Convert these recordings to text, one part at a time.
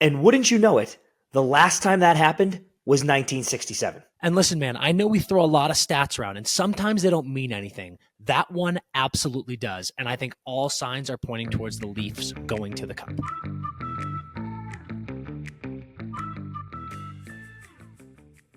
And wouldn't you know it, the last time that happened was 1967. And listen, man, I know we throw a lot of stats around, and sometimes they don't mean anything. That one absolutely does. And I think all signs are pointing towards the Leafs going to the Cup.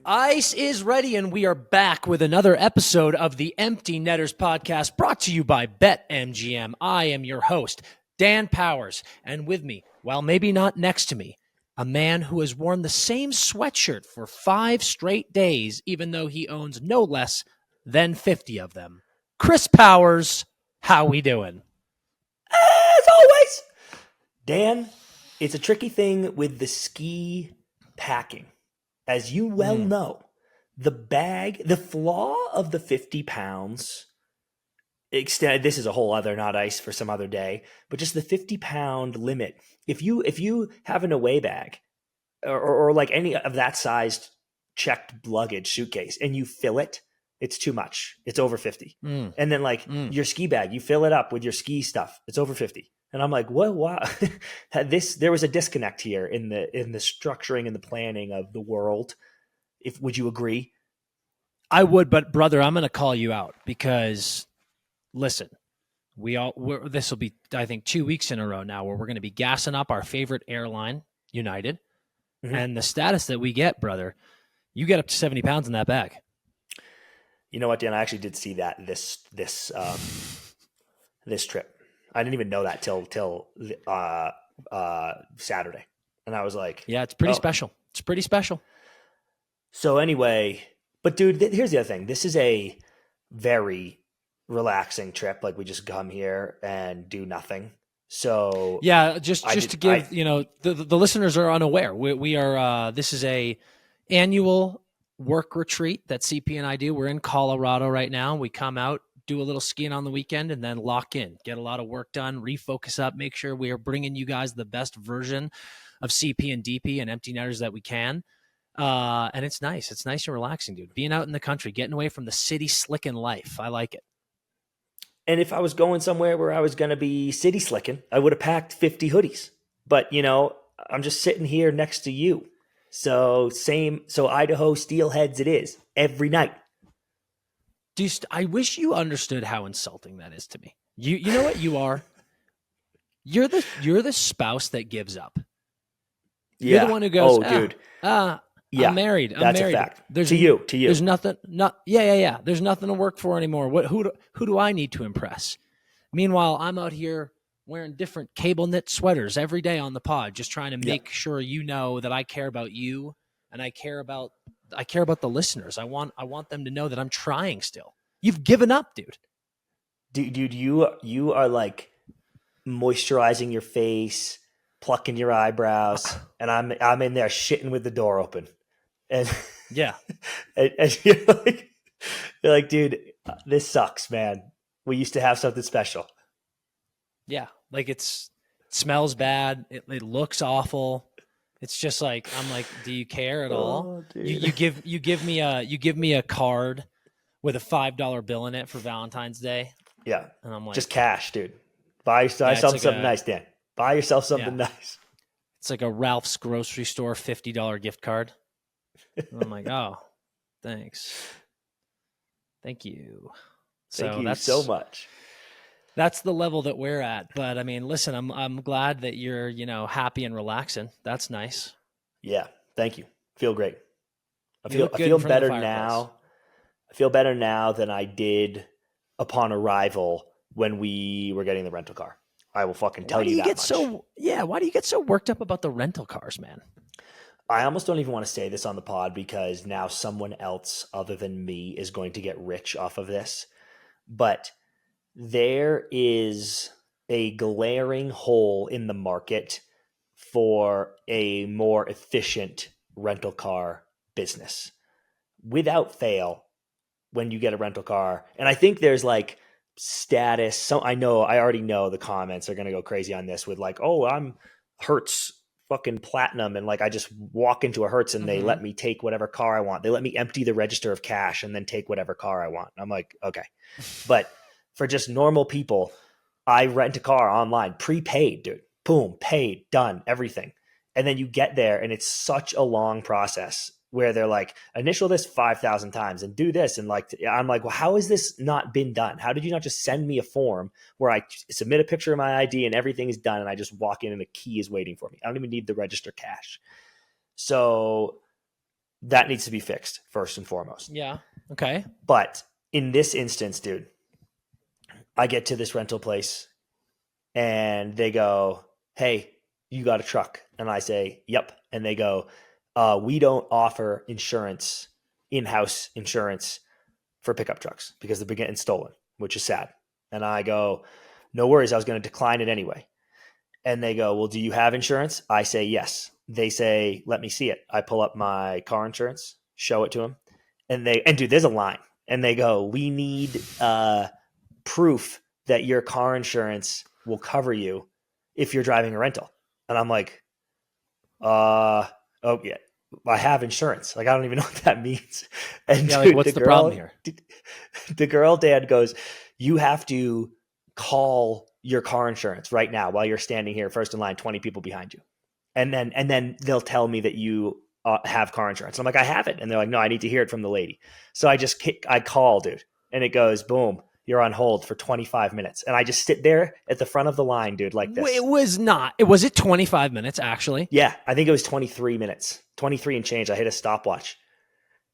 Ice is ready, and we are back with another episode of the Empty Netters podcast, brought to you by BetMGM. I am your host, Dan Powers, and with me, while maybe not next to me, a man who has worn the same sweatshirt for 5 straight days, even though he owns no less than 50 of them. Chris Powers, how we doing? As always, Dan, it's a tricky thing with the ski packing. As you well know, the flaw of the 50 pounds, this is a whole other not ice for some other day, but just the 50-pound limit. If you have an away bag or like any of that sized checked luggage suitcase and you fill it, it's too much. It's over 50. And then your ski bag, you fill it up with your ski stuff. It's over 50. And I'm like, what? Wow. There was a disconnect here in the structuring and the planning of the world. Would you agree? I would, but brother, I'm going to call you out because listen, this will be, I think, 2 weeks in a row now where we're going to be gassing up our favorite airline, United, and the status that we get, brother, you get up to 70 pounds in that bag. You know what, Dan? I actually did see that this trip. I didn't even know that till Saturday, and I was like, "Yeah, it's pretty special. It's pretty special." So anyway, but dude, here's the other thing. This is a very relaxing trip. Like we just come here and do nothing. So yeah, just to give the listeners are unaware. We are this is a annual work retreat that CP and I do. We're in Colorado right now. We come out, do a little skiing on the weekend, and then lock in, get a lot of work done, refocus up, make sure we are bringing you guys the best version of CP and DP and Empty Netters that we can. And it's nice. It's nice and relaxing, dude. Being out in the country, getting away from the city slicking life. I like it. And if I was going somewhere where I was going to be city slicking, I would have packed 50 hoodies. But, I'm just sitting here next to you. So Idaho Steelheads it is every night. I wish you understood how insulting that is to me. You know what you are? You're the spouse that gives up. You're the one who goes, dude. I'm married. That's a fact. To you. There's nothing. Yeah. There's nothing to work for anymore. Who do I need to impress? Meanwhile, I'm out here wearing different cable knit sweaters every day on the pod, just trying to make sure you know that I care about you and I care about the listeners. I want them to know that I'm trying still. You've given up, dude. Dude, you are like moisturizing your face, plucking your eyebrows, and I'm in there shitting with the door open. And yeah. and you're like, dude, this sucks, man. We used to have something special. Yeah. Like it smells bad. It looks awful. It's just like, I'm like, do you care at all? You give me a card with a $5 bill in it for Valentine's Day. Yeah. And I'm like, just cash, dude. Buy yourself something nice, Dan. Buy yourself something nice. It's like a Ralph's grocery store $50 gift card. And I'm like, oh, thanks. Thank you. Thank you so much. That's the level that we're at. But I mean, listen, I'm glad that you're, happy and relaxing. That's nice. Yeah. Thank you. Feel great. I feel better now. I feel better now than I did upon arrival when we were getting the rental car. I will fucking tell you that much. Why do you get so worked up about the rental cars, man? I almost don't even want to say this on the pod because now someone else other than me is going to get rich off of this. But there is a glaring hole in the market for a more efficient rental car business. Without fail, when you get a rental car, and I think there's like status. So I already know the comments are going to go crazy on this with like, oh, I'm Hertz fucking platinum. And like, I just walk into a Hertz and they let me take whatever car I want. They let me empty the register of cash and then take whatever car I want. I'm like, okay. But for just normal people, I rent a car online, prepaid, dude. Boom, paid, done, everything. And then you get there and it's such a long process where they're like, initial this 5,000 times and do this. And like, I'm like, well, how has this not been done? How did you not just send me a form where I submit a picture of my ID and everything is done and I just walk in and the key is waiting for me? I don't even need the register cash. So that needs to be fixed first and foremost. Yeah. Okay. But in this instance, dude, I get to this rental place and they go, hey, you got a truck? And I say, yep. And they go, we don't offer insurance, in-house insurance for pickup trucks because they're getting stolen, which is sad. And I go, no worries. I was going to decline it anyway. And they go, well, do you have insurance? I say, yes. They say, let me see it. I pull up my car insurance, show it to them. And dude, there's a line. And they go, we need proof that your car insurance will cover you if you're driving a rental. And I'm like, oh yeah, I have insurance. Like, I don't even know what that means. And yeah, dude, like, what's the problem here? The girl dad goes, you have to call your car insurance right now while you're standing here first in line, 20 people behind you. And then they'll tell me that you have car insurance. And I'm like, I have it. And they're like, no, I need to hear it from the lady. So I call, dude. And it goes, boom, you're on hold for 25 minutes. And I just sit there at the front of the line, dude, like this. It was not. Was it 25 minutes, actually? Yeah, I think it was 23 minutes. 23 and change. I hit a stopwatch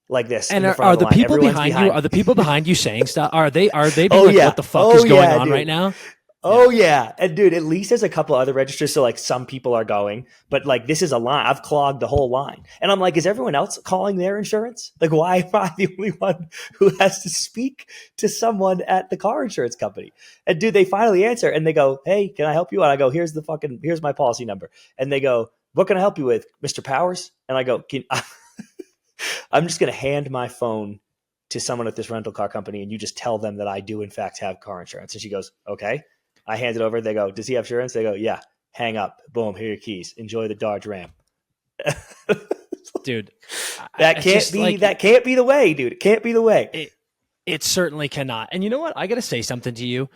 like this. And are the people behind you? Are the people behind you saying stuff? Are they being like, what the fuck is going on right now? Oh yeah. And dude, at least there's a couple other registers. So like some people are going, but like this is a line. I've clogged the whole line. And I'm like, is everyone else calling their insurance? Like, why am I the only one who has to speak to someone at the car insurance company? And dude, they finally answer and they go, hey, can I help you? And I go, here's my policy number. And they go, what can I help you with, Mr. Powers? And I go, I'm just going to hand my phone to someone at this rental car company and you just tell them that I do in fact have car insurance. And she goes, okay. I hand it over. They go, does he have insurance? They go, yeah. Hang up. Boom. Here are your keys. Enjoy the Dodge Ram. Dude, that can't be the way, dude. It can't be the way. It certainly cannot. And you know what? I got to say something to you.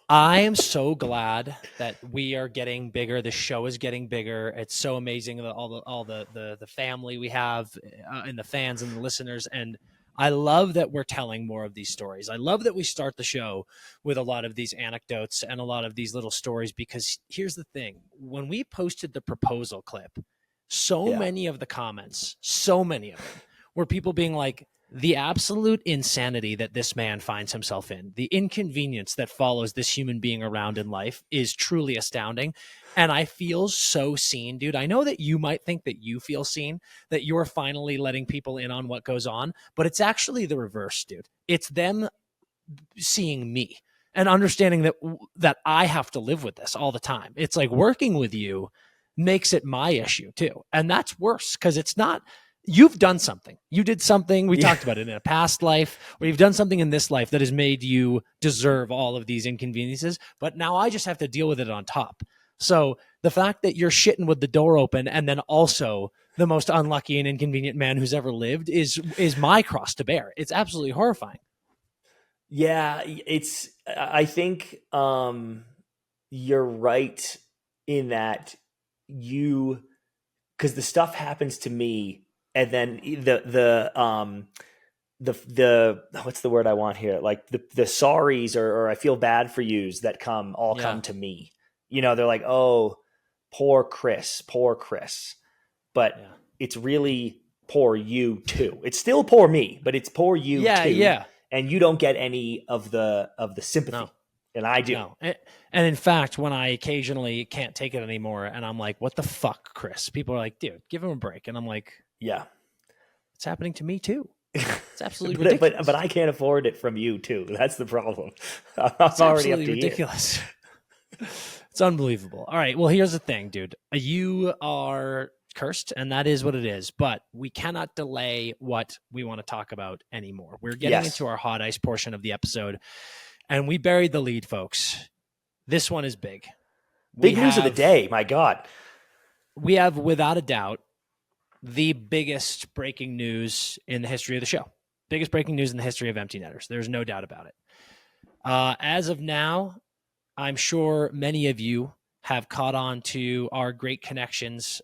I am so glad that we are getting bigger. The show is getting bigger. It's so amazing that all the family we have and the fans and the listeners. And I love that we're telling more of these stories. I love that we start the show with a lot of these anecdotes and a lot of these little stories, because here's the thing. When we posted the proposal clip, many of the comments, so many of them were people being like, the absolute insanity that this man finds himself in, the inconvenience that follows this human being around in life is truly astounding. And I feel so seen, dude. I know that you might think that you feel seen, that you're finally letting people in on what goes on, but it's actually the reverse, dude. It's them seeing me and understanding that I have to live with this all the time. It's like working with you makes it my issue too. And that's worse because it's not. You've done something. You did something. We talked about it in a past life, or you've done something in this life that has made you deserve all of these inconveniences. But now I just have to deal with it on top. So the fact that you're shitting with the door open and then also the most unlucky and inconvenient man who's ever lived is my cross to bear. It's absolutely horrifying. Yeah, I think you're right in that because the stuff happens to me. And then the what's the word I want here? Like the sorries or I feel bad for yous that come to me. You know, they're like, oh, poor Chris. But it's really poor you too. It's still poor me, but it's poor you too. Yeah. And you don't get any of the sympathy. No. And I do. No. And in fact, when I occasionally can't take it anymore and I'm like, what the fuck, Chris? People are like, dude, give him a break. And I'm like, yeah, it's happening to me too. It's absolutely ridiculous. But I can't afford it from you too. That's the problem. It's already up to ridiculous. It's unbelievable. All right. Well, here's the thing, dude. You are cursed, and that is what it is. But we cannot delay what we want to talk about anymore. We're getting into our hot ice portion of the episode, and we buried the lead, folks. This one is big. Big news of the day. My God. We have, without a doubt, the biggest breaking news in the history of the show. Biggest breaking news in the history of Empty Netters. There's no doubt about it. As of now, I'm sure many of you have caught on to our great connections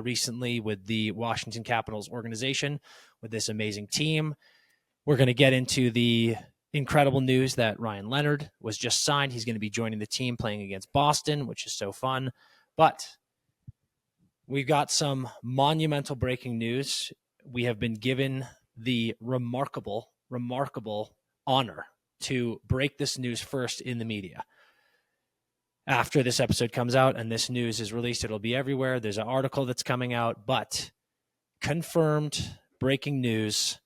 recently with the Washington Capitals organization, with this amazing team. We're going to get into the incredible news that Ryan Leonard was just signed. He's going to be joining the team playing against Boston, which is so fun. But we've got some monumental breaking news. We have been given the remarkable honor to break this news first in the media. After this episode comes out and this news is released, it'll be everywhere. There's an article that's coming out, but confirmed breaking news.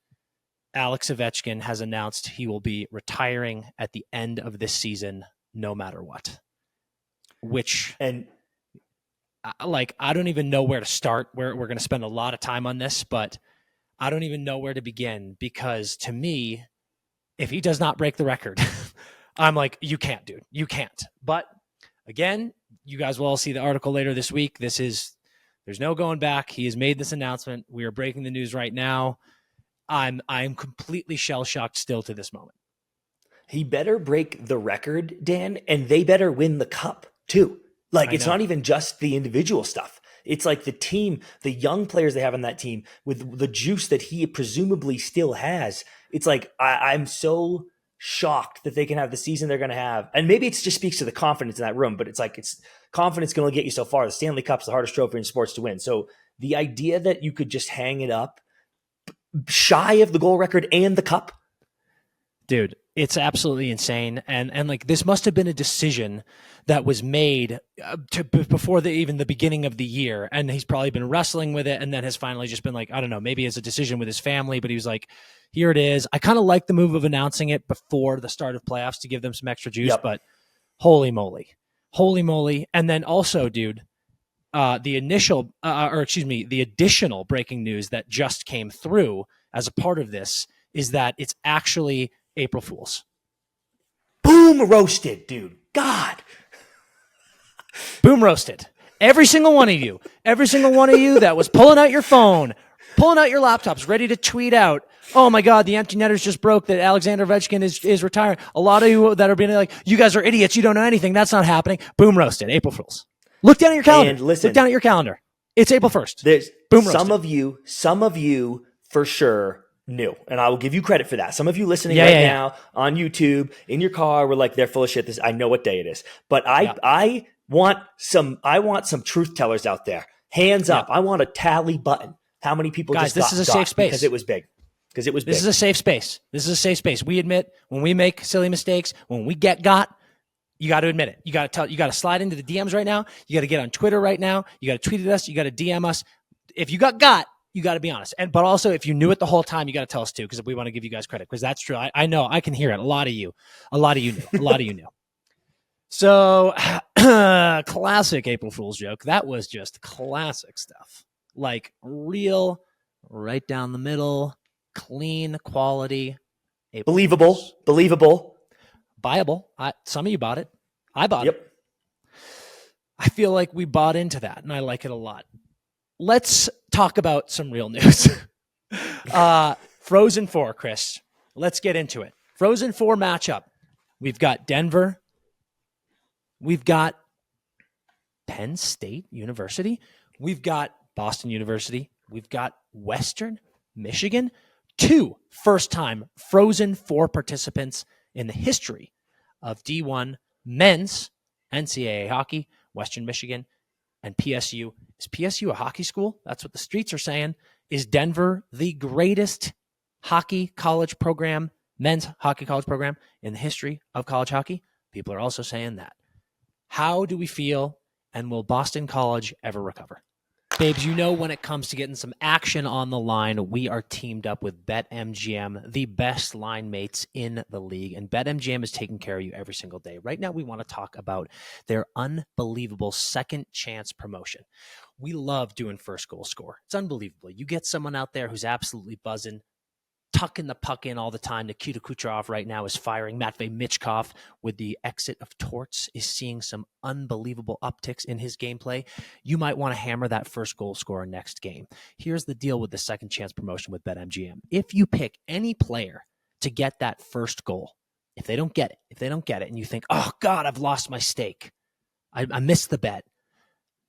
Alex Ovechkin has announced he will be retiring at the end of this season, no matter what. I don't even know where to start. We're going to spend a lot of time on this, but I don't even know where to begin, because to me, if he does not break the record, I'm like, you can't, dude. You can't. But again, you guys will all see the article later this week. There's no going back. He has made this announcement. We are breaking the news right now. I'm completely shell-shocked still to this moment. He better break the record, Dan, and they better win the cup too. It's not even just the individual stuff. It's like the team, the young players they have on that team with the juice that he presumably still has. It's like, I'm so shocked that they can have the season they're going to have. And maybe it just speaks to the confidence in that room, but it's like, it's confidence can only get you so far. The Stanley Cup's the hardest trophy in sports to win. So the idea that you could just hang it up shy of the goal record and the cup, dude, it's absolutely insane. And like, this must have been a decision that was made before even the beginning of the year. And he's probably been wrestling with it and then has finally just been like, I don't know, maybe it's a decision with his family, but he was like, here it is. I kind of like the move of announcing it before the start of playoffs to give them some extra juice, but holy moly. And then also, dude, the additional breaking news that just came through as a part of this is that it's actually April Fool's. Boom roasted, dude. God. Boom roasted. Every single one of you that was pulling out your phone, pulling out your laptops, ready to tweet out, oh my God, the empty netters just broke that Alexander Ovechkin is retiring. A lot of you that are being like, you guys are idiots. You don't know anything. That's not happening. Boom roasted. April Fool's. Look down at your calendar. And listen, look down at your calendar. It's April 1st. There's Boom some of you for sure knew, and I will give you credit for that. Some of you listening now on YouTube in your car were like, they're full of shit. I know what day it is, but I want some truth tellers out there. Hands up. I want a tally button. How many people guys, just this got is a safe space because it was big. This is a safe space. This is a safe space. We admit when we make silly mistakes, when we get got. You got to admit it. You got to slide into the DMs right now. You got to get on Twitter right now. You got to tweet at us. You got to DM us. If you got, you got to be honest. But also, if you knew it the whole time, you got to tell us too, because we want to give you guys credit, because that's true. I know. I can hear it. A lot of you knew. So, classic April Fool's joke. That was just classic stuff. Like real, right down the middle, clean quality. April Believable. Buyable. Some of you bought it. I bought it. I feel like we bought into that, and I like it a lot. Let's talk about some real news. Frozen 4, Chris. Let's get into it. Frozen 4 matchup. We've got Denver. We've got Penn State University. We've got Boston University. We've got Western Michigan. 2 first-time Frozen 4 participants in the history of D1 men's NCAA hockey, Western Michigan and PSU. Is PSU a hockey school? That's what the streets are saying. Is Denver the greatest hockey college program, men's hockey college program in the history of college hockey? People are also saying that. How do we feel, and will Boston College ever recover? Babes, you know when it comes to getting some action on the line, we are teamed up with BetMGM, the best line mates in the league. And BetMGM is taking care of you every single day. Right now, we want to talk about their unbelievable second chance promotion. We love doing first goal score. It's unbelievable. You get someone out there who's absolutely buzzing, tucking the puck in all the time. Nikita Kucherov right now is firing. Matvei Michkov, with the exit of Torts, is seeing some unbelievable upticks in his gameplay. You might want to hammer that first goal scorer next game. Here's the deal with the second chance promotion with BetMGM. If you pick any player to get that first goal, if they don't get it, and you think, oh God, I've lost my stake, I missed the bet.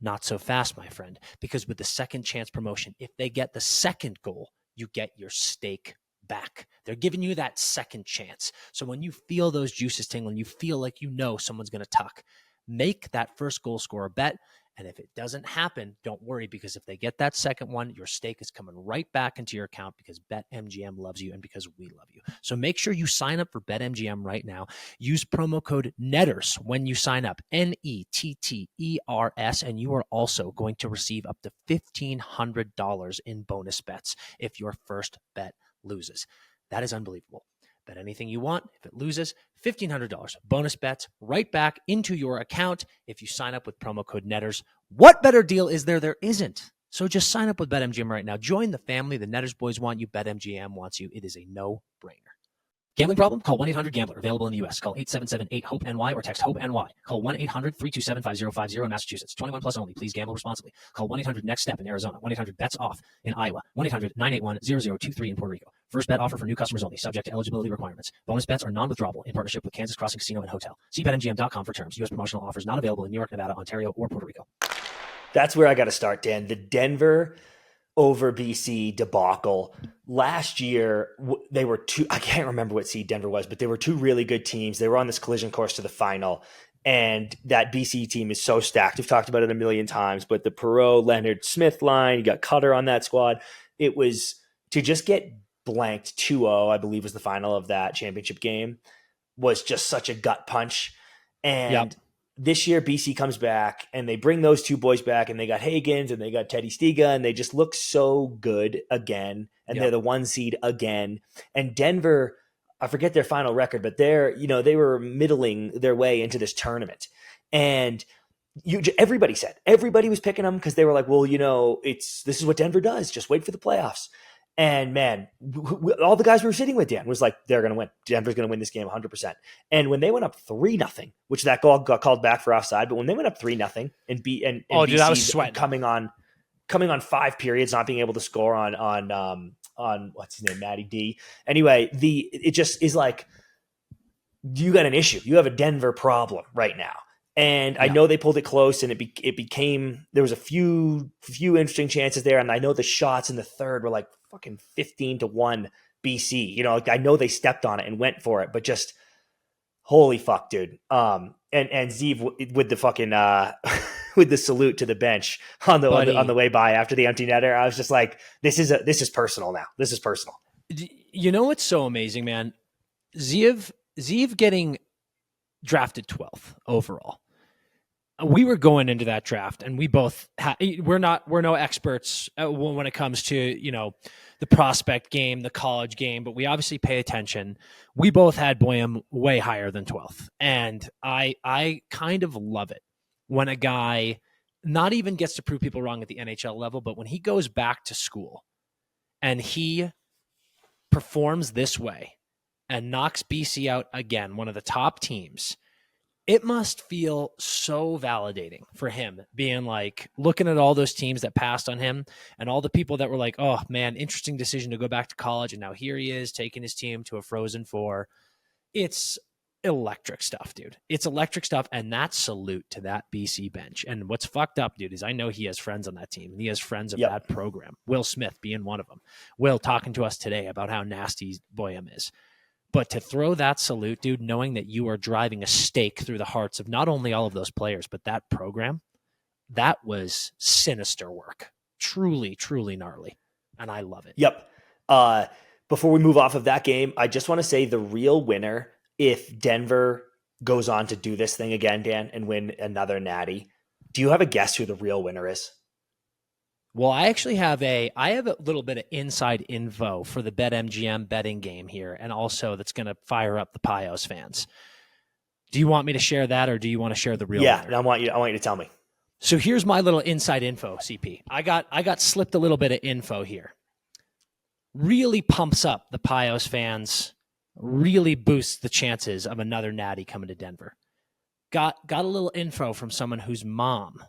Not so fast, my friend, because with the second chance promotion, if they get the second goal, you get your stake back. They're giving you that second chance. So when you feel those juices tingling, you feel like you know someone's going to tuck, make that first goal scorer bet. And if it doesn't happen, don't worry, because if they get that second one, your stake is coming right back into your account because BetMGM loves you and because we love you. So make sure you sign up for BetMGM right now. Use promo code NETTERS when you sign up, NETTERS, and you are also going to receive up to $1,500 in bonus bets if your first bet loses. That is unbelievable. Bet anything you want. If it loses, $1,500 bonus bets right back into your account if you sign up with promo code NETTERS. What better deal is there? There isn't. So just sign up with BetMGM right now. Join the family. The Netters boys want you. BetMGM wants you. It is a no-brainer. Gambling problem? Call 1-800-GAMBLER. Available in the U.S. Call 877-8-HOPE-NY or text HOPE-NY. Call 1-800-327-5050 in Massachusetts. 21 plus only. Please gamble responsibly. Call 1-800-NEXT-STEP in Arizona. 1-800-BETS-OFF in Iowa. 1-800-981-0023 in Puerto Rico. First bet offer for new customers only. Subject to eligibility requirements. Bonus bets are non-withdrawable in partnership with Kansas Crossing Casino and Hotel. See BetMGM.com for terms. U.S. promotional offers not available in New York, Nevada, Ontario, or Puerto Rico. That's where I got to start, Dan. The Denver over BC debacle. Last year, they were two, I can't remember what seed Denver was, but they were two really good teams. They were on this collision course to the final. And that BC team is so stacked. We've talked about it a million times, but the Perreault, Leonard, Smith line, you got Cutter on that squad. It was to just get blanked 2-0, I believe was the final of that championship game, was just such a gut punch. And this year, BC comes back and they bring those two boys back, and they got Higgins and they got Teddy Stiga, and they just look so good again. And they're the 1 seed again. And Denver, I forget their final record, but they were middling their way into this tournament. And everybody was picking them because they were like, well, this is what Denver does. Just wait for the playoffs. And man, all the guys we were sitting with, Dan, was like, they're going to win. Denver's going to win this game 100%. And when they went up 3-0, which that goal got called back for offside, but when they went up 3-0 and dude, I was sweating. coming on 5 periods, not being able to score on what's his name, Matty D. Anyway, it just is like, you got an issue. You have a Denver problem right now. And I know they pulled it close, and it became, there was a few interesting chances there. And I know the shots in the third were like fucking 15-1 BC. I know they stepped on it and went for it, but just holy fuck, dude. And Zeev with the fucking, with the salute to the bench on the way by after the empty netter. I was just like, this is personal now. This is personal. You know what's so amazing, man? Zeev getting drafted 12th overall. We were going into that draft, and we both we're no experts when it comes to the prospect game, the college game, but we obviously pay attention. We both had Boyum way higher than 12th, and I kind of love it when a guy not even gets to prove people wrong at the NHL level, but when he goes back to school and he performs this way and knocks BC out again, one of the top teams. It must feel so validating for him, being like, looking at all those teams that passed on him and all the people that were like, oh man, interesting decision to go back to college. And now here he is taking his team to a Frozen Four. It's electric stuff, dude. It's electric stuff. And that salute to that BC bench. And what's fucked up, dude, is I know he has friends on that team, and he has friends of that program. Will Smith being one of them. Will talking to us today about how nasty Boyum is. But to throw that salute, dude, knowing that you are driving a stake through the hearts of not only all of those players, but that program, that was sinister work. Truly, truly gnarly. And I love it. Yep. Before we move off of that game, I just want to say the real winner, if Denver goes on to do this thing again, Dan, and win another natty, do you have a guess who the real winner is? Well, I actually have a little bit of inside info for the BetMGM betting game here, and also that's going to fire up the Pios fans. Do you want me to share that, or do you want to share the real winner? I want you to tell me. So here's my little inside info, CP. I got slipped a little bit of info here. Really pumps up the Pios fans, really boosts the chances of another natty coming to Denver. Got a little info from someone whose mom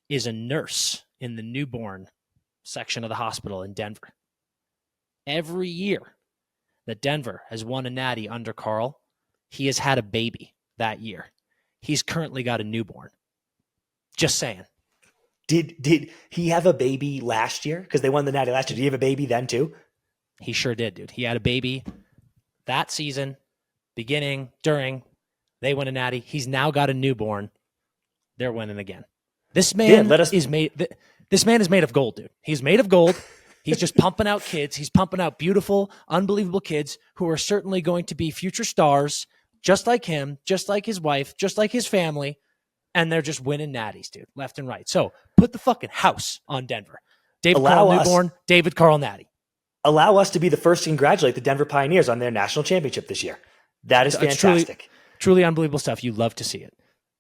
is a nurse in the newborn section of the hospital in Denver. Every year that Denver has won a natty under Carl, he has had a baby that year. He's currently got a newborn. Just saying. Did he have a baby last year? Because they won the Natty last year. Did he have a baby then too? He sure did, dude. He had a baby that season, beginning, during. They win a Natty. He's now got a newborn. They're winning again. This man is made of gold, dude. He's made of gold. He's just pumping out kids. He's pumping out beautiful, unbelievable kids who are certainly going to be future stars, just like him, just like his wife, just like his family. And they're just winning natties, dude, left and right. So put the fucking house on Denver. David Carl newborn, David Carl natty. Allow us to be the first to congratulate the Denver Pioneers on their national championship this year. That is fantastic. Truly unbelievable stuff. You love to see it.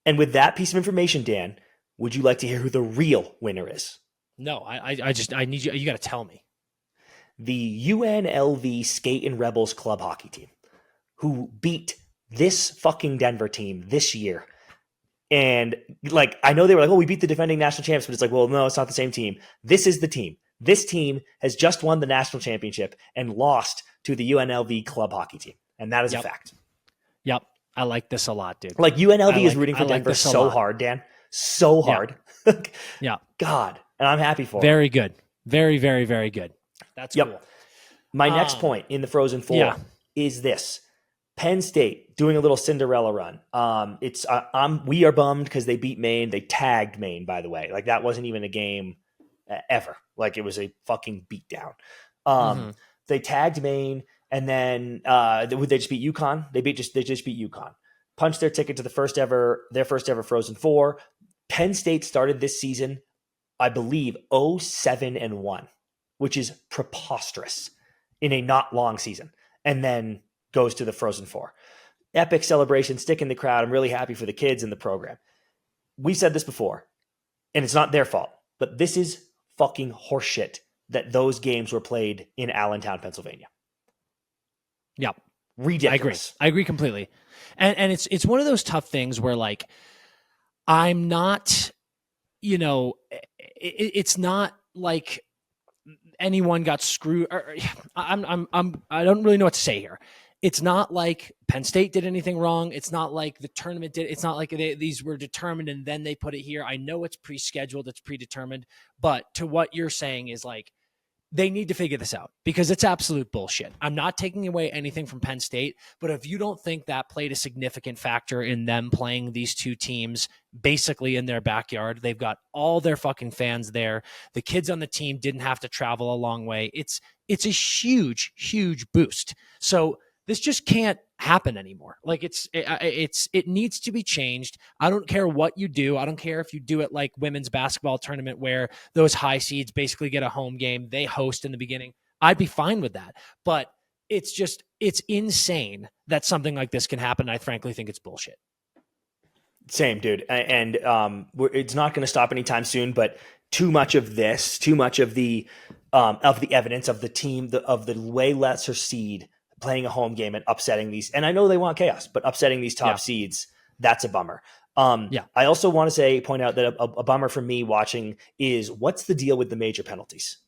And with that piece of information, Dan, would you like to hear who the real winner is? No, I need you. You got to tell me. The UNLV Skate and Rebels club hockey team, who beat this fucking Denver team this year. And like, I know they were like, oh, we beat the defending national champs, but it's like, well, no, it's not the same team. This is the team. This team has just won the national championship and lost to the UNLV club hockey team. And that is a fact. Yep. I like this a lot, dude. Like UNLV is rooting for Denver so hard, Dan. So hard. Yeah. God. And I'm happy for it. Very good. Very, very, very good. That's cool. My next point in the Frozen Four is this. Penn State doing a little Cinderella run. We are bummed because they beat Maine. They tagged Maine, by the way. Like that wasn't even a game ever. Like it was a fucking beatdown. They tagged Maine, and then they just beat UConn. They just beat UConn. Punched their ticket to their first ever Frozen Four. Penn State started this season, I believe, 0-7-1, which is preposterous in a not long season, and then goes to the Frozen Four. Epic celebration, stick in the crowd. I'm really happy for the kids in the program. We've said this before, and it's not their fault, but this is fucking horseshit that those games were played in Allentown, Pennsylvania. Yeah. Ridiculous. I agree completely. And it's one of those tough things where like, I'm not, it's not like anyone got screwed. I don't really know what to say here. It's not like Penn State did anything wrong. It's not like the tournament did. It's not like these were determined and then they put it here. I know it's pre-scheduled, it's predetermined, but to what you're saying is like, they need to figure this out because it's absolute bullshit. I'm not taking away anything from Penn State, but if you don't think that played a significant factor in them playing these two teams basically in their backyard, they've got all their fucking fans there. The kids on the team didn't have to travel a long way. It's a huge, huge boost. So this just can't happen anymore. Like it needs to be changed. I don't care what you do. I don't care if you do it like women's basketball tournament where those high seeds basically get a home game. They host in the beginning. I'd be fine with that. But it's insane that something like this can happen. I frankly think it's bullshit. Same, dude. And it's not going to stop anytime soon, but too much of the evidence of the team, of the way lesser seed playing a home game and upsetting these. And I know they want chaos, but upsetting these top seeds, that's a bummer. I also want to point out that a bummer for me watching is what's the deal with the major penalties?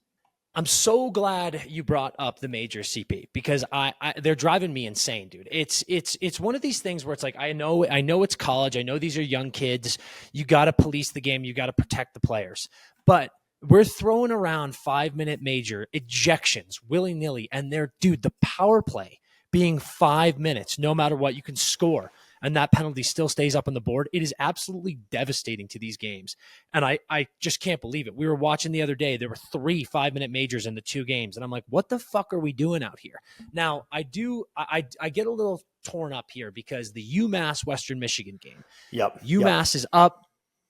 I'm so glad you brought up the major CP because they're driving me insane, dude. It's one of these things where it's like, I know it's college. I know these are young kids. You got to police the game. You got to protect the players, but we're throwing around 5-minute major ejections willy-nilly. And the power play being 5 minutes, no matter what, you can score. And that penalty still stays up on the board. It is absolutely devastating to these games. And I just can't believe it. We were watching the other day. There were 3 5-minute majors in the 2 games. And I'm like, what the fuck are we doing out here? Now, I get a little torn up here because the UMass Western Michigan game. UMass is up.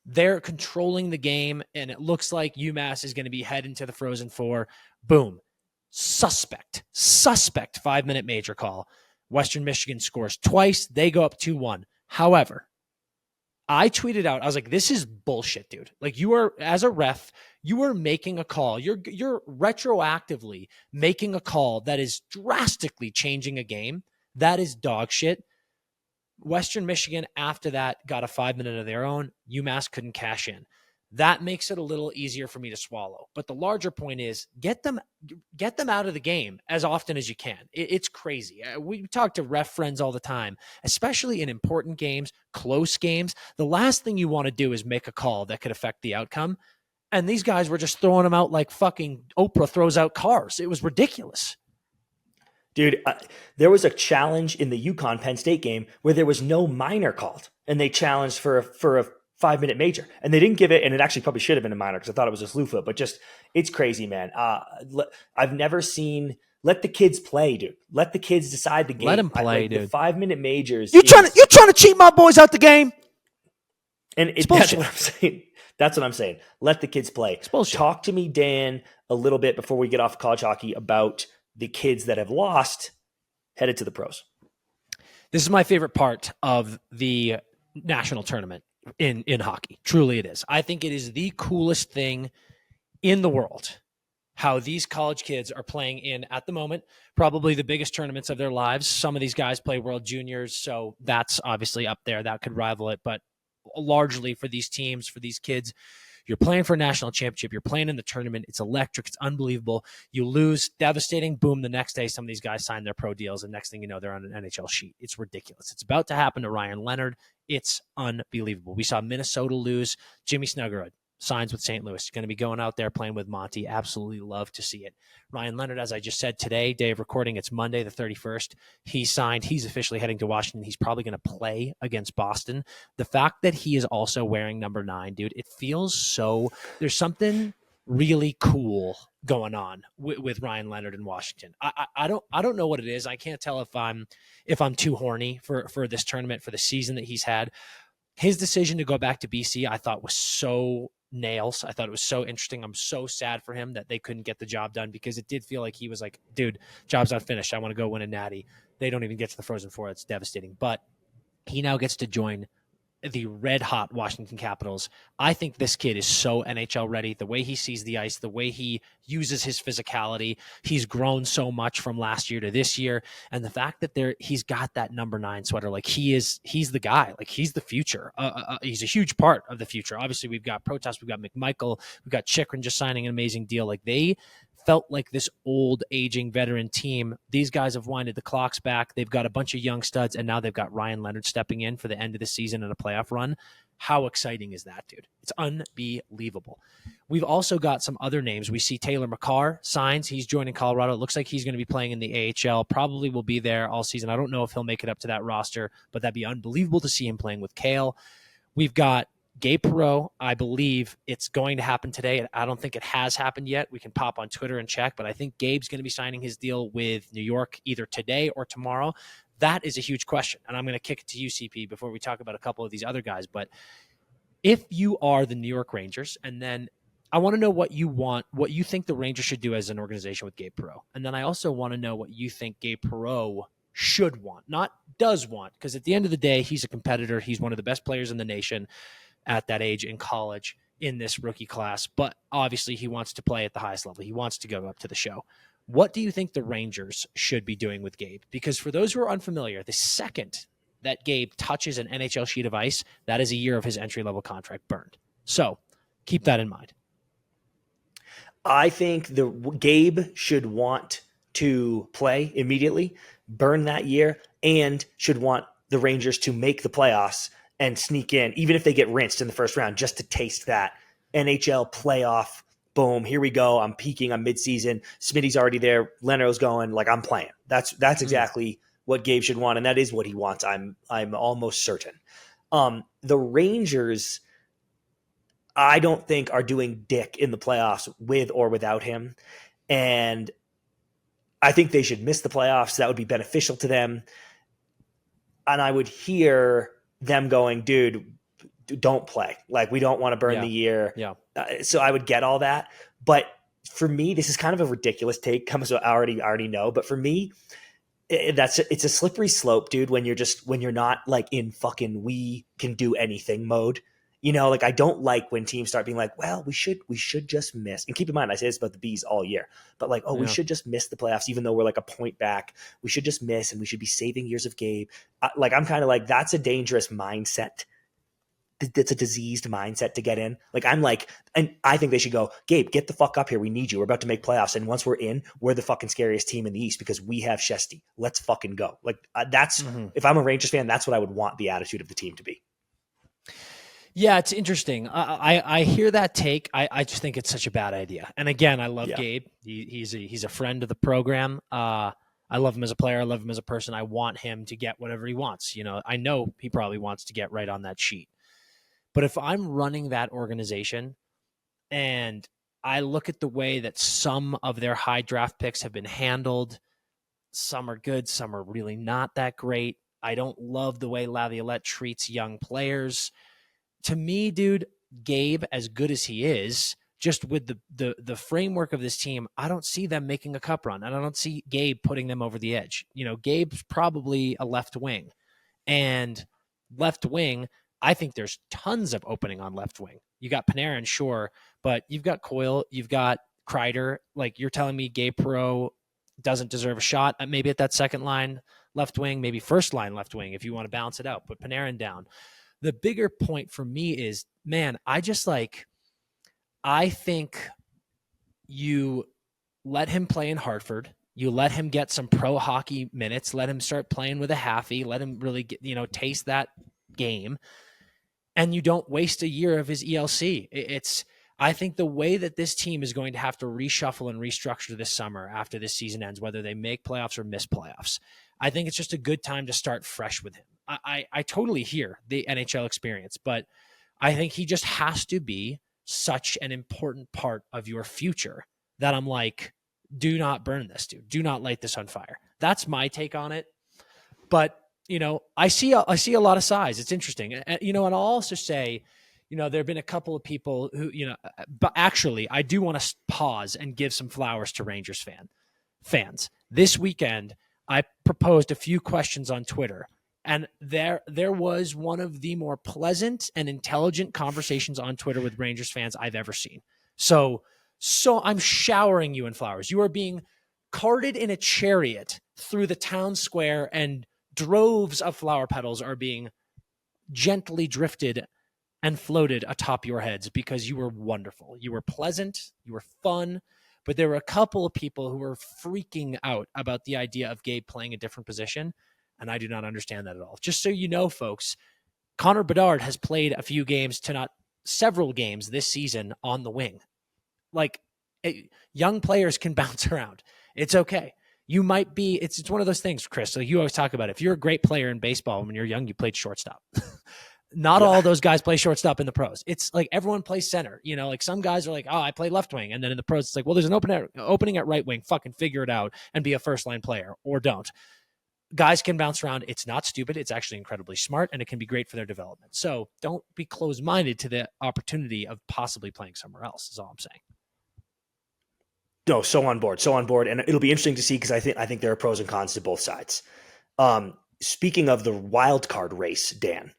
They're controlling the game, and it looks like UMass is going to be heading to the Frozen Four. Boom. Suspect 5-minute major call. Western Michigan scores twice. They go up 2-1. However, I tweeted out, I was like, this is bullshit, dude. Like you are, as a ref, you are making a call. You're retroactively making a call that is drastically changing a game. That is dog shit. Western Michigan, after that, got a 5-minute of their own. UMass couldn't cash in. that makes it a little easier for me to swallow. But the larger point is get them out of the game as often as you can. It's crazy. We talk to ref friends all the time, especially in important games, close games. The last thing you want to do is make a call that could affect the outcome. And these guys were just throwing them out like fucking Oprah throws out cars. It was ridiculous. Dude, there was a challenge in the UConn Penn State game where there was no minor called, and they challenged for a 5-minute major, and they didn't give it. And it actually probably should have been a minor because I thought it was a slew foot, but just, it's crazy, man. I've never seen, let the kids play, dude. Let the kids decide the game. Let them play, dude. The 5-minute majors. You're trying to cheat my boys out the game. And that's what I'm saying. That's what I'm saying. Let the kids play. Talk to me, Dan, a little bit before we get off college hockey about the kids that have lost headed to the pros. This is my favorite part of the national tournament in hockey. Truly it is. I think it is the coolest thing in the world how these college kids are playing in, at the moment, probably the biggest tournaments of their lives. Some of these guys play World Juniors, so that's obviously up there. That could rival it, but largely for these teams, for these kids, you're playing for a national championship. You're playing in the tournament. It's electric. It's unbelievable. You lose, devastating. Boom, the next day, some of these guys sign their pro deals, and next thing you know, they're on an NHL sheet. It's ridiculous. It's about to happen to Ryan Leonard. It's unbelievable. We saw Minnesota lose. Jimmy Snuggerud signs with St. Louis. He's going to be going out there playing with Monty. Absolutely love to see it. Ryan Leonard, as I just said today, day of recording, it's Monday the 31st. He signed. He's officially heading to Washington. He's probably going to play against Boston. The fact that he is also wearing number 9, dude, it feels so, there's something really cool going on with Ryan Leonard in Washington. I don't know what it is. I can't tell if I'm too horny for this tournament, for the season that he's had. His decision to go back to BC, I thought was so nails. I thought it was so interesting. I'm so sad for him that they couldn't get the job done, because it did feel like he was like, dude, job's not finished. I want to go win a natty. They don't even get to the Frozen Four. It's devastating. But he now gets to join the red hot Washington Capitals. I think this kid is so NHL ready. The way he sees the ice, the way he uses his physicality, he's grown so much from last year to this year. And the fact that he's got that number 9 sweater, like he's the guy, like he's the future. He's a huge part of the future. Obviously we've got Protest, we've got McMichael, we've got Chikrin just signing an amazing deal. Like they felt like this old aging veteran team. These guys have winded the clocks back. They've got a bunch of young studs, and now they've got Ryan Leonard stepping in for the end of the season and a playoff run. How exciting is that, dude? It's unbelievable. We've also got some other names. We see Taylor McCarr signs. He's joining Colorado. It looks like he's going to be playing in the AHL. Probably will be there all season. I don't know if he'll make it up to that roster, but that'd be unbelievable to see him playing with Kale. We've got Gabe Perreault. I believe it's going to happen today. I don't think it has happened yet. We can pop on Twitter and check, but I think Gabe's going to be signing his deal with New York either today or tomorrow. That is a huge question, and I'm going to kick it to you, CP, before we talk about a couple of these other guys. But if you are the New York Rangers, and then I want to know what you think the Rangers should do as an organization with Gabe Perreault, and then I also want to know what you think Gabe Perreault should want, not does want, because at the end of the day, he's a competitor. He's one of the best players in the nation at that age in college in this rookie class, but obviously he wants to play at the highest level. He wants to go up to the show. What do you think the Rangers should be doing with Gabe? Because for those who are unfamiliar, the second that Gabe touches an NHL sheet of ice, that is a year of his entry-level contract burned. So keep that in mind. I think Gabe should want to play immediately, burn that year, and should want the Rangers to make the playoffs and sneak in, even if they get rinsed in the first round, just to taste that NHL playoff. Boom, here we go. I'm peaking. I'm midseason. Smitty's already there. Leno's going. Like, I'm playing. That's exactly what Gabe should want, and that is what he wants. I'm almost certain. The Rangers, I don't think, are doing dick in the playoffs with or without him, and I think they should miss the playoffs. That would be beneficial to them. And I would hear them going, dude, don't play. Like, we don't want to burn the year. Yeah. So I would get all that. But for me, this is kind of a ridiculous take. So I already know. But for me, it's a slippery slope, dude, when you're not like in fucking we can do anything mode. You know, like, I don't like when teams start being like, well, we should just miss. And keep in mind, I say this about the Bees all year, but like, we should just miss the playoffs, even though we're like a point back. We should just miss, and we should be saving years of Gabe. I'm kind of like, that's a dangerous mindset. that's a diseased mindset to get in. Like, I'm like, and I think they should go, Gabe, get the fuck up here. We need you. We're about to make playoffs. And once we're in, we're the fucking scariest team in the East because we have Shesty. Let's fucking go. Like, that's, if I'm a Rangers fan, that's what I would want the attitude of the team to be. Yeah, it's interesting. I hear that take. I just think it's such a bad idea. And again, I love Gabe. He's a friend of the program. I love him as a player. I love him as a person. I want him to get whatever he wants. You know, I know he probably wants to get right on that sheet. But if I'm running that organization and I look at the way that some of their high draft picks have been handled, some are good, some are really not that great. I don't love the way Laviolette treats young players. To me, dude, Gabe, as good as he is, just with the framework of this team, I don't see them making a cup run. And I don't see Gabe putting them over the edge. You know, Gabe's probably a left wing. And left wing, I think there's tons of opening on left wing. You got Panarin, sure, but you've got Coyle, you've got Kreider. Like, you're telling me Gabe Perreault doesn't deserve a shot maybe at that second line left wing, maybe first line left wing if you want to balance it out. Put Panarin down. The bigger point for me is, man, I think you let him play in Hartford. You let him get some pro hockey minutes. Let him start playing with a halfie. Let him really get, taste that game. And you don't waste a year of his ELC. I think the way that this team is going to have to reshuffle and restructure this summer after this season ends, whether they make playoffs or miss playoffs, I think it's just a good time to start fresh with him. I totally hear the NHL experience, but I think he just has to be such an important part of your future that I'm like, do not burn this, dude. Do not light this on fire. That's my take on it. But, I see a lot of size. It's interesting. And I'll also say, there have been a couple of people who, but actually I do want to pause and give some flowers to Rangers fans. This weekend, I proposed a few questions on Twitter. And there was one of the more pleasant and intelligent conversations on Twitter with Rangers fans I've ever seen. So I'm showering you in flowers. You are being carted in a chariot through the town square, and droves of flower petals are being gently drifted and floated atop your heads because you were wonderful. You were pleasant. You were fun. But there were a couple of people who were freaking out about the idea of Gabe playing a different position. And I do not understand that at all. Just so you know, folks, Connor Bedard has played a few games, to not several games this season on the wing. Like, young players can bounce around. It's okay. You might be, it's one of those things, Chris, like you always talk about. If you're a great player in baseball, when you're young, you played shortstop. Not all those guys play shortstop in the pros. It's like everyone plays center. Like some guys are like, oh, I play left wing. And then in the pros, it's like, well, there's an opening at right wing. Fucking figure it out and be a first line player, or don't. Guys can bounce around. It's not stupid. It's actually incredibly smart, and it can be great for their development. So don't be closed-minded to the opportunity of possibly playing somewhere else, is all I'm saying. No, so on board. And it'll be interesting to see, because I think there are pros and cons to both sides. Speaking of the wild card race, Dan.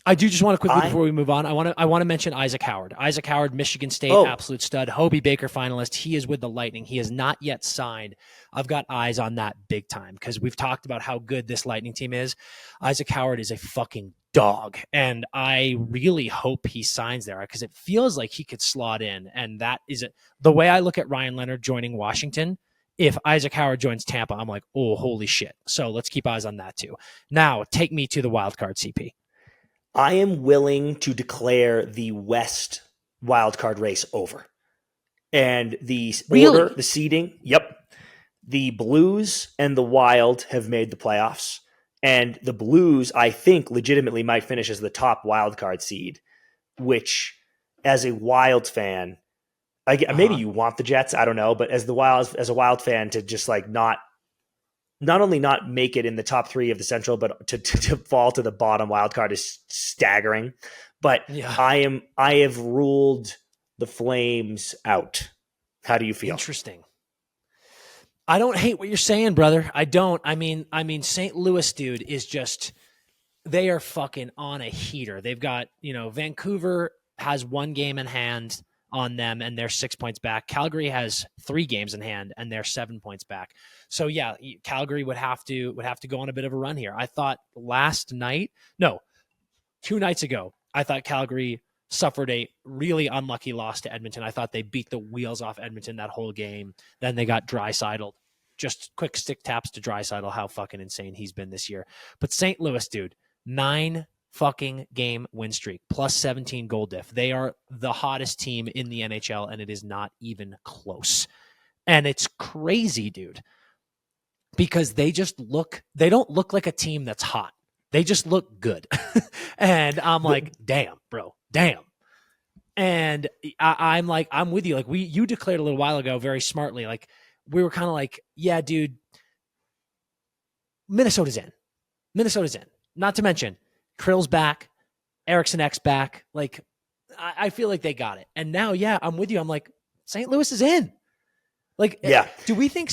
I do just want to quickly, before we move on, I want to mention Isaac Howard. Isaac Howard, Michigan State, absolute stud, Hobie Baker finalist. He is with the Lightning. He has not yet signed. I've got eyes on that big time because we've talked about how good this Lightning team is. Isaac Howard is a fucking dog, and I really hope he signs there because it feels like he could slot in, and that is the way I look at Ryan Leonard joining Washington. If Isaac Howard joins Tampa, I'm like, oh, holy shit. So let's keep eyes on that too. Now, take me to the wild card, CP. I am willing to declare the West wildcard race over. And the order, the seeding, the Blues and the Wild have made the playoffs. And the Blues, I think, legitimately might finish as the top wildcard seed, which, as a Wild fan, maybe you want the Jets, I don't know, but as a Wild fan, to just like not only not make it in the top three of the Central, but to fall to the bottom wild card is staggering. But I have ruled the Flames out. How do you feel? Interesting. I don't hate what you're saying, brother. I don't. I mean, St. Louis, dude, is just, they are fucking on a heater. They've got, Vancouver has 1 game in hand on them, and they're 6 points back. Calgary has 3 games in hand, and they're 7 points back. So yeah, Calgary would have to go on a bit of a run here. I thought 2 nights ago, I thought Calgary suffered a really unlucky loss to Edmonton. I thought they beat the wheels off Edmonton that whole game. Then they got Draisaitl. Just quick stick taps to Draisaitl, how fucking insane he's been this year. But St. Louis, dude, 9 fucking game win streak, plus 17 goal diff. They are the hottest team in the NHL, and it is not even close. And it's crazy, dude, because they don't look like a team that's hot. They just look good. And I'm like, damn, bro, damn. And I'm like, I'm with you. Like you declared a little while ago very smartly, like we were kind of like, yeah, dude, Minnesota's in. Not to mention Krill's back, Eriksson X back. Like I feel like they got it. And now, yeah, I'm with you. I'm like, St. Louis is in. Like, yeah. Do we think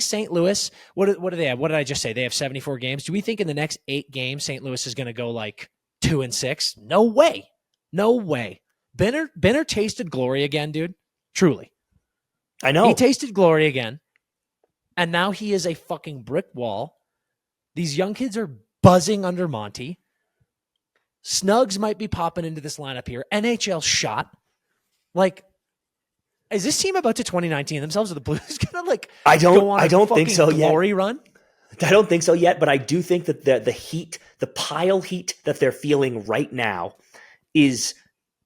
St. Louis, what do they have? What did I just say? They have 74 games. Do we think in the next 8 games, St. Louis is going to go like 2-6? No way. Benner tasted glory again, dude. Truly. I know. He tasted glory again. And now he is a fucking brick wall. These young kids are buzzing under Monty. Snugs might be popping into this lineup here. NHL shot. Like, is this team about to 2019 themselves, or the Blues gonna like? I don't think so yet. Glory run. I don't think so yet, but I do think that the heat, the pile heat that they're feeling right now,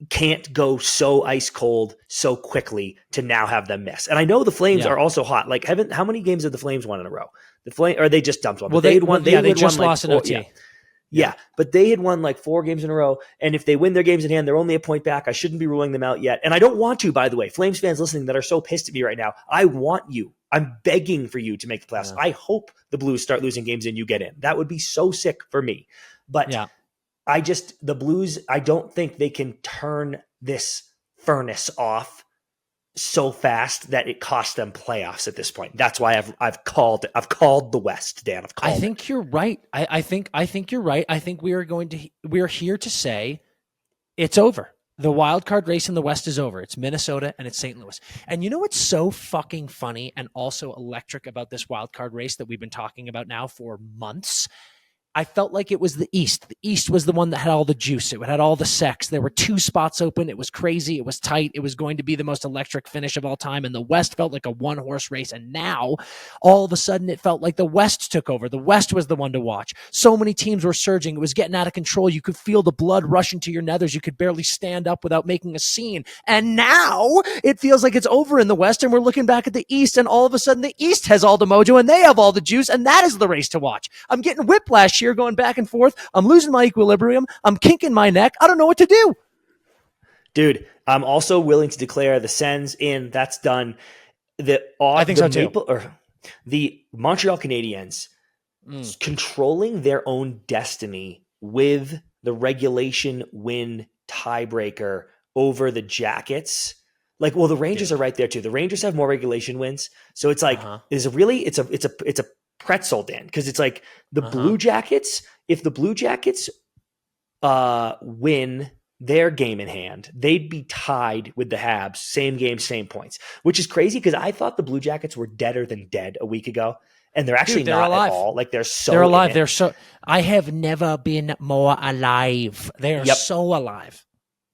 can't go so ice cold so quickly to now have them miss. And I know the Flames are also hot. Like, how many games have the Flames won in a row? Or they just dumped one. Well, they just lost an OT. Yeah, but they had won like 4 games in a row, and if they win their games in hand, they're only a point back. I shouldn't be ruling them out yet, and I don't want to, by the way. Flames fans listening that are so pissed at me right now, I want you. I'm begging for you to make the playoffs. Yeah. I hope the Blues start losing games and you get in. That would be so sick for me. But the Blues, I don't think they can turn this furnace off so fast that it costs them playoffs at this point. That's why I've called the West, Dan. I think you're right. I think you're right. I think we are here to say it's over. The wild card race in the West is over. It's Minnesota and it's St. Louis. And you know what's so fucking funny and also electric about this wild card race that we've been talking about now for months? I felt like it was the East. The East was the one that had all the juice. It had all the sex. There were 2 spots open. It was crazy. It was tight. It was going to be the most electric finish of all time. And the West felt like a 1-horse race. And now, all of a sudden, it felt like the West took over. The West was the one to watch. So many teams were surging. It was getting out of control. You could feel the blood rushing to your nethers. You could barely stand up without making a scene. And now, it feels like it's over in the West. And we're looking back at the East. And all of a sudden, the East has all the mojo. And they have all the juice. And that is the race to watch. I'm getting whiplash here, going back and forth. I'm losing my equilibrium. I'm kinking my neck. I don't know what to do. Dude, I'm also willing to declare the Sens in. That's done. I think so too. The Montreal Canadiens controlling their own destiny with the regulation win tiebreaker over the Jackets. Like, well, the Rangers are right there too. The Rangers have more regulation wins. So it's like, it's a pretzel, Dan, because it's like the Blue Jackets, if the Blue Jackets win their game in hand, they'd be tied with the Habs, same game, same points, which is crazy because I thought the Blue Jackets were deader than dead a week ago, and they're actually not alive. At all. Like, they're alive. I have never been more alive. They are so alive.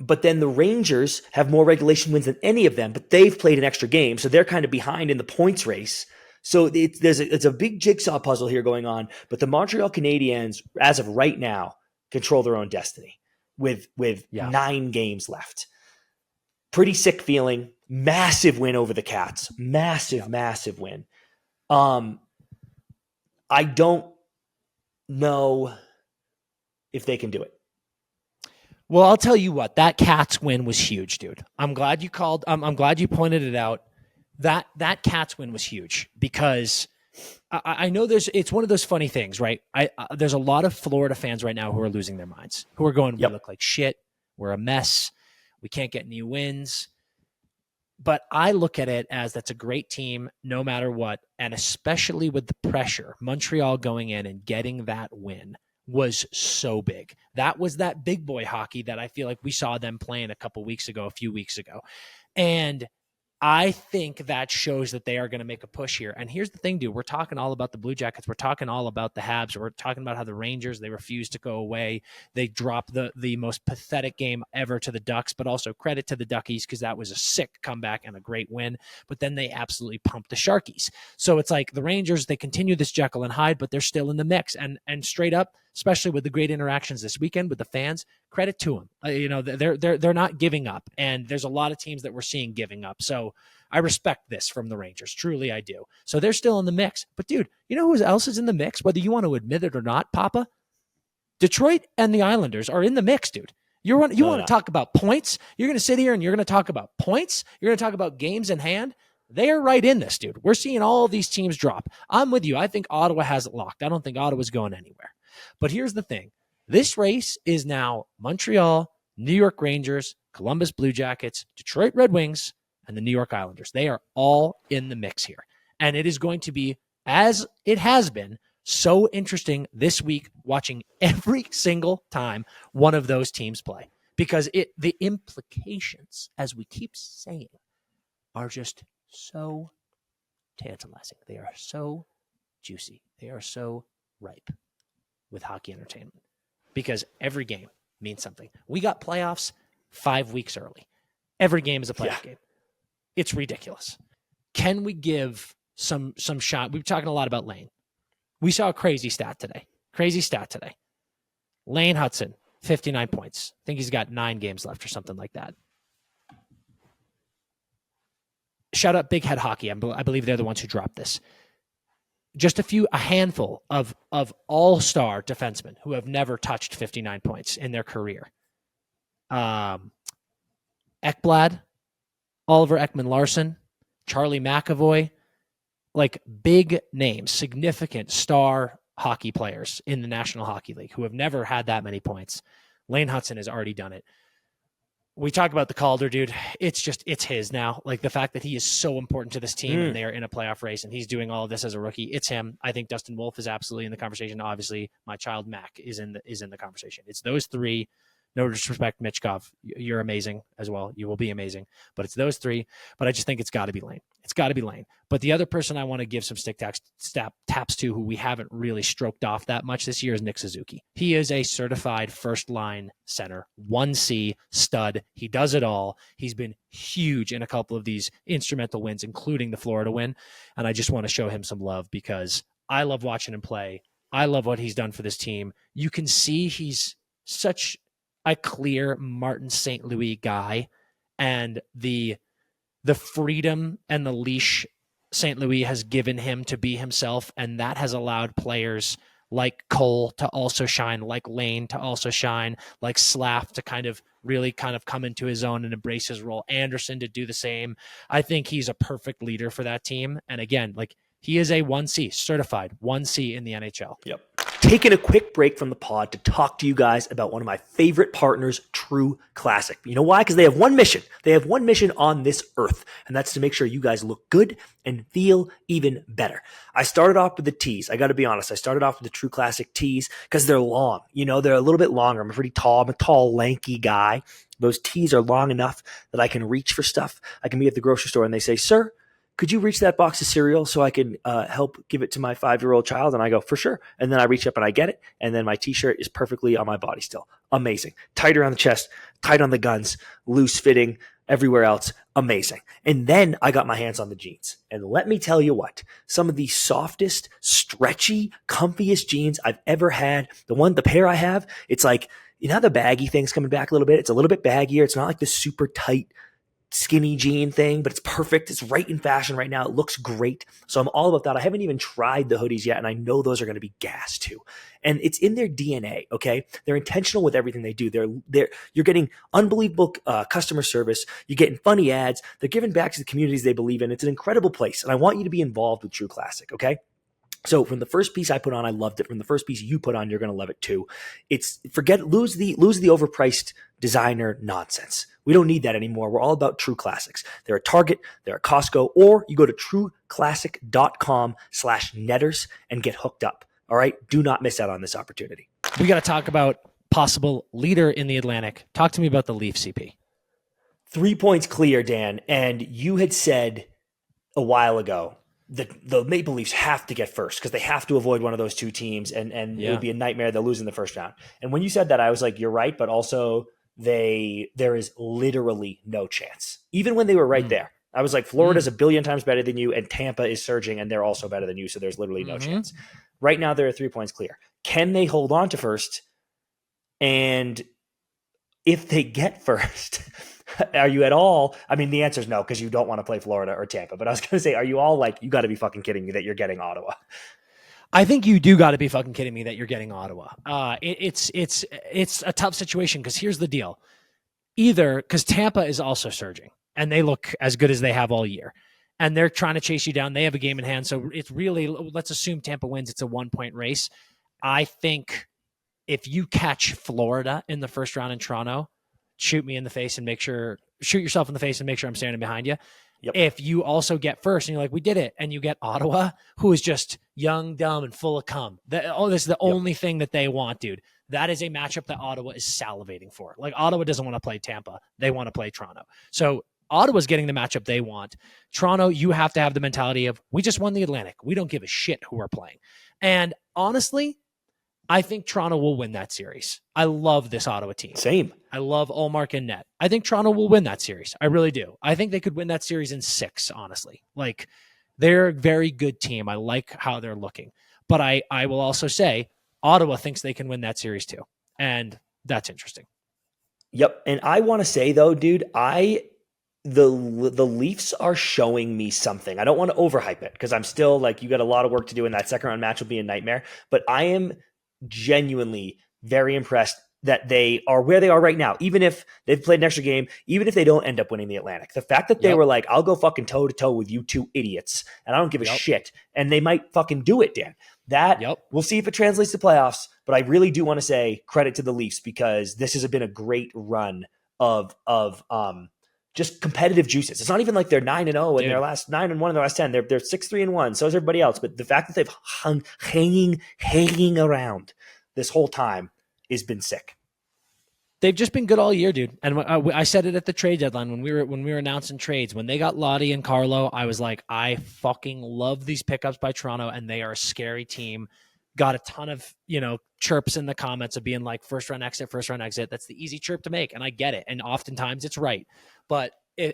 But then the Rangers have more regulation wins than any of them, but they've played an extra game, so they're kind of behind in the points race. So it's a big jigsaw puzzle here going on, but the Montreal Canadiens, as of right now, control their own destiny with 9 games left. Pretty sick feeling. Massive win over the Cats. Massive win. I don't know if they can do it. Well, I'll tell you what, that Cats win was huge, dude. I'm glad you called. I'm glad you pointed it out. That Cats win was huge because I know it's one of those funny things, right? There's a lot of Florida fans right now who are losing their minds, who are going, we look like shit. We're a mess. We can't get any wins. But I look at it as that's a great team no matter what. And especially with the pressure, Montreal going in and getting that win was so big. That was that big boy hockey that I feel like we saw them playing a few weeks ago. And I think that shows that they are going to make a push here. And here's the thing, dude. We're talking all about the Blue Jackets. We're talking all about the Habs. We're talking about how the Rangers, they refuse to go away. They dropped the most pathetic game ever to the Ducks, but also credit to the Duckies because that was a sick comeback and a great win. But then they absolutely pumped the Sharkies. So it's like the Rangers, they continue this Jekyll and Hyde, but they're still in the mix. And straight up, especially with the great interactions this weekend with the fans, credit to them. They're not giving up. And there's a lot of teams that we're seeing giving up. So I respect this from the Rangers. Truly, I do. So they're still in the mix. But, dude, you know who else is in the mix, whether you want to admit it or not, Papa? Detroit and the Islanders are in the mix, dude. You want to talk about points? You're going to sit here and you're going to talk about points? You're going to talk about games in hand? They are right in this, dude. We're seeing all of these teams drop. I'm with you. I think Ottawa has it locked. I don't think Ottawa's going anywhere. But here's the thing. This race is now Montreal, New York Rangers, Columbus Blue Jackets, Detroit Red Wings, and the New York Islanders. They are all in the mix here. And it is going to be, as it has been, so interesting this week watching every single time one of those teams play. Because the implications, as we keep saying, are just so tantalizing. They are so juicy. They are so ripe with hockey entertainment. Because every game means something. We got playoffs 5 weeks early. Every game is a playoff game. It's ridiculous. Can we give some shot? We've been talking a lot about Lane. We saw a crazy stat today. Lane Hutson, 59 points. I think he's got 9 games left or something like that. Shout out Big Head Hockey. I believe they're the ones who dropped this. Just a handful of all-star defensemen who have never touched 59 points in their career. Ekblad, Oliver Ekman-Larsson, Charlie McAvoy, like big names, significant star hockey players in the National Hockey League who have never had that many points. Lane Hutson has already done it. We talk about the Calder, dude. It's his now. Like the fact that he is so important to this team and they are in a playoff race and he's doing all of this as a rookie. It's him. I think Dustin Wolf is absolutely in the conversation. Obviously, my child Mac is in the conversation. It's those three. No disrespect, Michkov. You're amazing as well. You will be amazing. But it's those three. But I just think it's got to be Lane. It's got to be Lane. But the other person I want to give some stick taps to who we haven't really stroked off that much this year is Nick Suzuki. He is a certified first-line center, 1C stud. He does it all. He's been huge in a couple of these instrumental wins, including the Florida win. And I just want to show him some love because I love watching him play. I love what he's done for this team. You can see he's such a clear Martin St. Louis guy, and the freedom and the leash St. Louis has given him to be himself, and that has allowed players like Cole to also shine, like Lane to also shine, like Slav to really come into his own and embrace his role, Anderson to do the same. I think he's a perfect leader for that team, and again, he is a 1C, certified 1C in the NHL. Yep. Taking a quick break from the pod to talk to you guys about one of my favorite partners, True Classic. You know why? Because they have one mission. They have one mission on this earth, and that's to make sure you guys look good and feel even better. I started off with the tees. I got to be honest. I started off with the True Classic tees because they're long. They're a little bit longer. I'm pretty tall. I'm a tall, lanky guy. Those tees are long enough that I can reach for stuff. I can be at the grocery store and they say, "Sir, could you reach that box of cereal so I can help give it to my 5-year-old child?" And I go, "For sure." And then I reach up and I get it. And then my t-shirt is perfectly on my body still. Amazing. Tight around the chest, tight on the guns, loose fitting, everywhere else. Amazing. And then I got my hands on the jeans. And let me tell you what, some of the softest, stretchy, comfiest jeans I've ever had. The pair I have, it's like, how the baggy thing's coming back a little bit? It's a little bit baggier. It's not like the super tight, skinny jean thing, but it's perfect. It's right in fashion right now. It looks great. So I'm all about that. I haven't even tried the hoodies yet, and I know those are going to be gas too. And it's in their DNA, okay? They're intentional with everything they do. You're getting unbelievable customer service. You're getting funny ads. They're giving back to the communities they believe in. It's an incredible place, and I want you to be involved with True Classic, okay? So from the first piece I put on, I loved it. From the first piece you put on, you're going to love it too. Lose the overpriced designer nonsense. We don't need that anymore. We're all about True Classics. They're at Target, they're at Costco, or you go to trueclassic.com/netters and get hooked up. All right. Do not miss out on this opportunity. We got to talk about possible leader in the Atlantic. Talk to me about the Leaf, CP. 3 points clear, Dan, and you had said a while ago that the Maple Leafs have to get first because they have to avoid one of those two teams, and it would be a nightmare. They'll lose in the first round. And when you said that, I was like, you're right, but also there is literally no chance. Even when they were right there, I was like, Florida's a billion times better than you, and Tampa is surging, and they're also better than you, so there's literally no chance. Right now, they're 3 points clear. Can they hold on to first? And if they get first, are you at all? I mean, the answer is no, because you don't want to play Florida or Tampa. But I was going to say, are you all like, you got to be fucking kidding me that you're getting Ottawa? I think you do got to be fucking kidding me that you're getting Ottawa. It's a tough situation because here's the deal. Either because Tampa is also surging and they look as good as they have all year, and they're trying to chase you down. They have a game in hand, so it's really, let's assume Tampa wins. It's a 1-point race. I think if you catch Florida in the first round in Toronto, shoot yourself in the face and make sure I'm standing behind you. Yep. If you also get first and you're like, we did it, and you get Ottawa, who is just young, dumb, and full of cum. This is the only thing that they want, dude. That is a matchup that Ottawa is salivating for. Like, Ottawa doesn't want to play Tampa. They want to play Toronto. So Ottawa's getting the matchup they want. Toronto, you have to have the mentality of, we just won the Atlantic. We don't give a shit who we're playing. And honestly, I think Toronto will win that series. I love this Ottawa team. Same. I love Ullmark and net. I think Toronto will win that series. I really do. I think they could win that series in 6, honestly. Like, they're a very good team. I like how they're looking. But I will also say Ottawa thinks they can win that series too. And that's interesting. Yep. And I want to say, though, dude, the Leafs are showing me something. I don't want to overhype it because I'm still like, you got a lot of work to do, and that second round match will be a nightmare. But I am genuinely very impressed that they are where they are right now, even if they've played an extra game, even if they don't end up winning the Atlantic. The fact that they were like, I'll go fucking toe to toe with you two idiots, and I don't give a shit, and they might fucking do it, Dan. We'll see if it translates to playoffs, but I really do want to say credit to the Leafs because this has been a great run of just competitive juices. It's not even like they're 9-0 in their last 9-1 in their last 10. They're 6-3-1. So is everybody else. But the fact that they've hung hanging around this whole time has been sick. They've just been good all year, dude. And I said it at the trade deadline when we were announcing trades. When they got Lottie and Carlo, I was like, I fucking love these pickups by Toronto, and they are a scary team. Got a ton of chirps in the comments of being like first round exit. That's the easy chirp to make, and I get it. And oftentimes it's right. But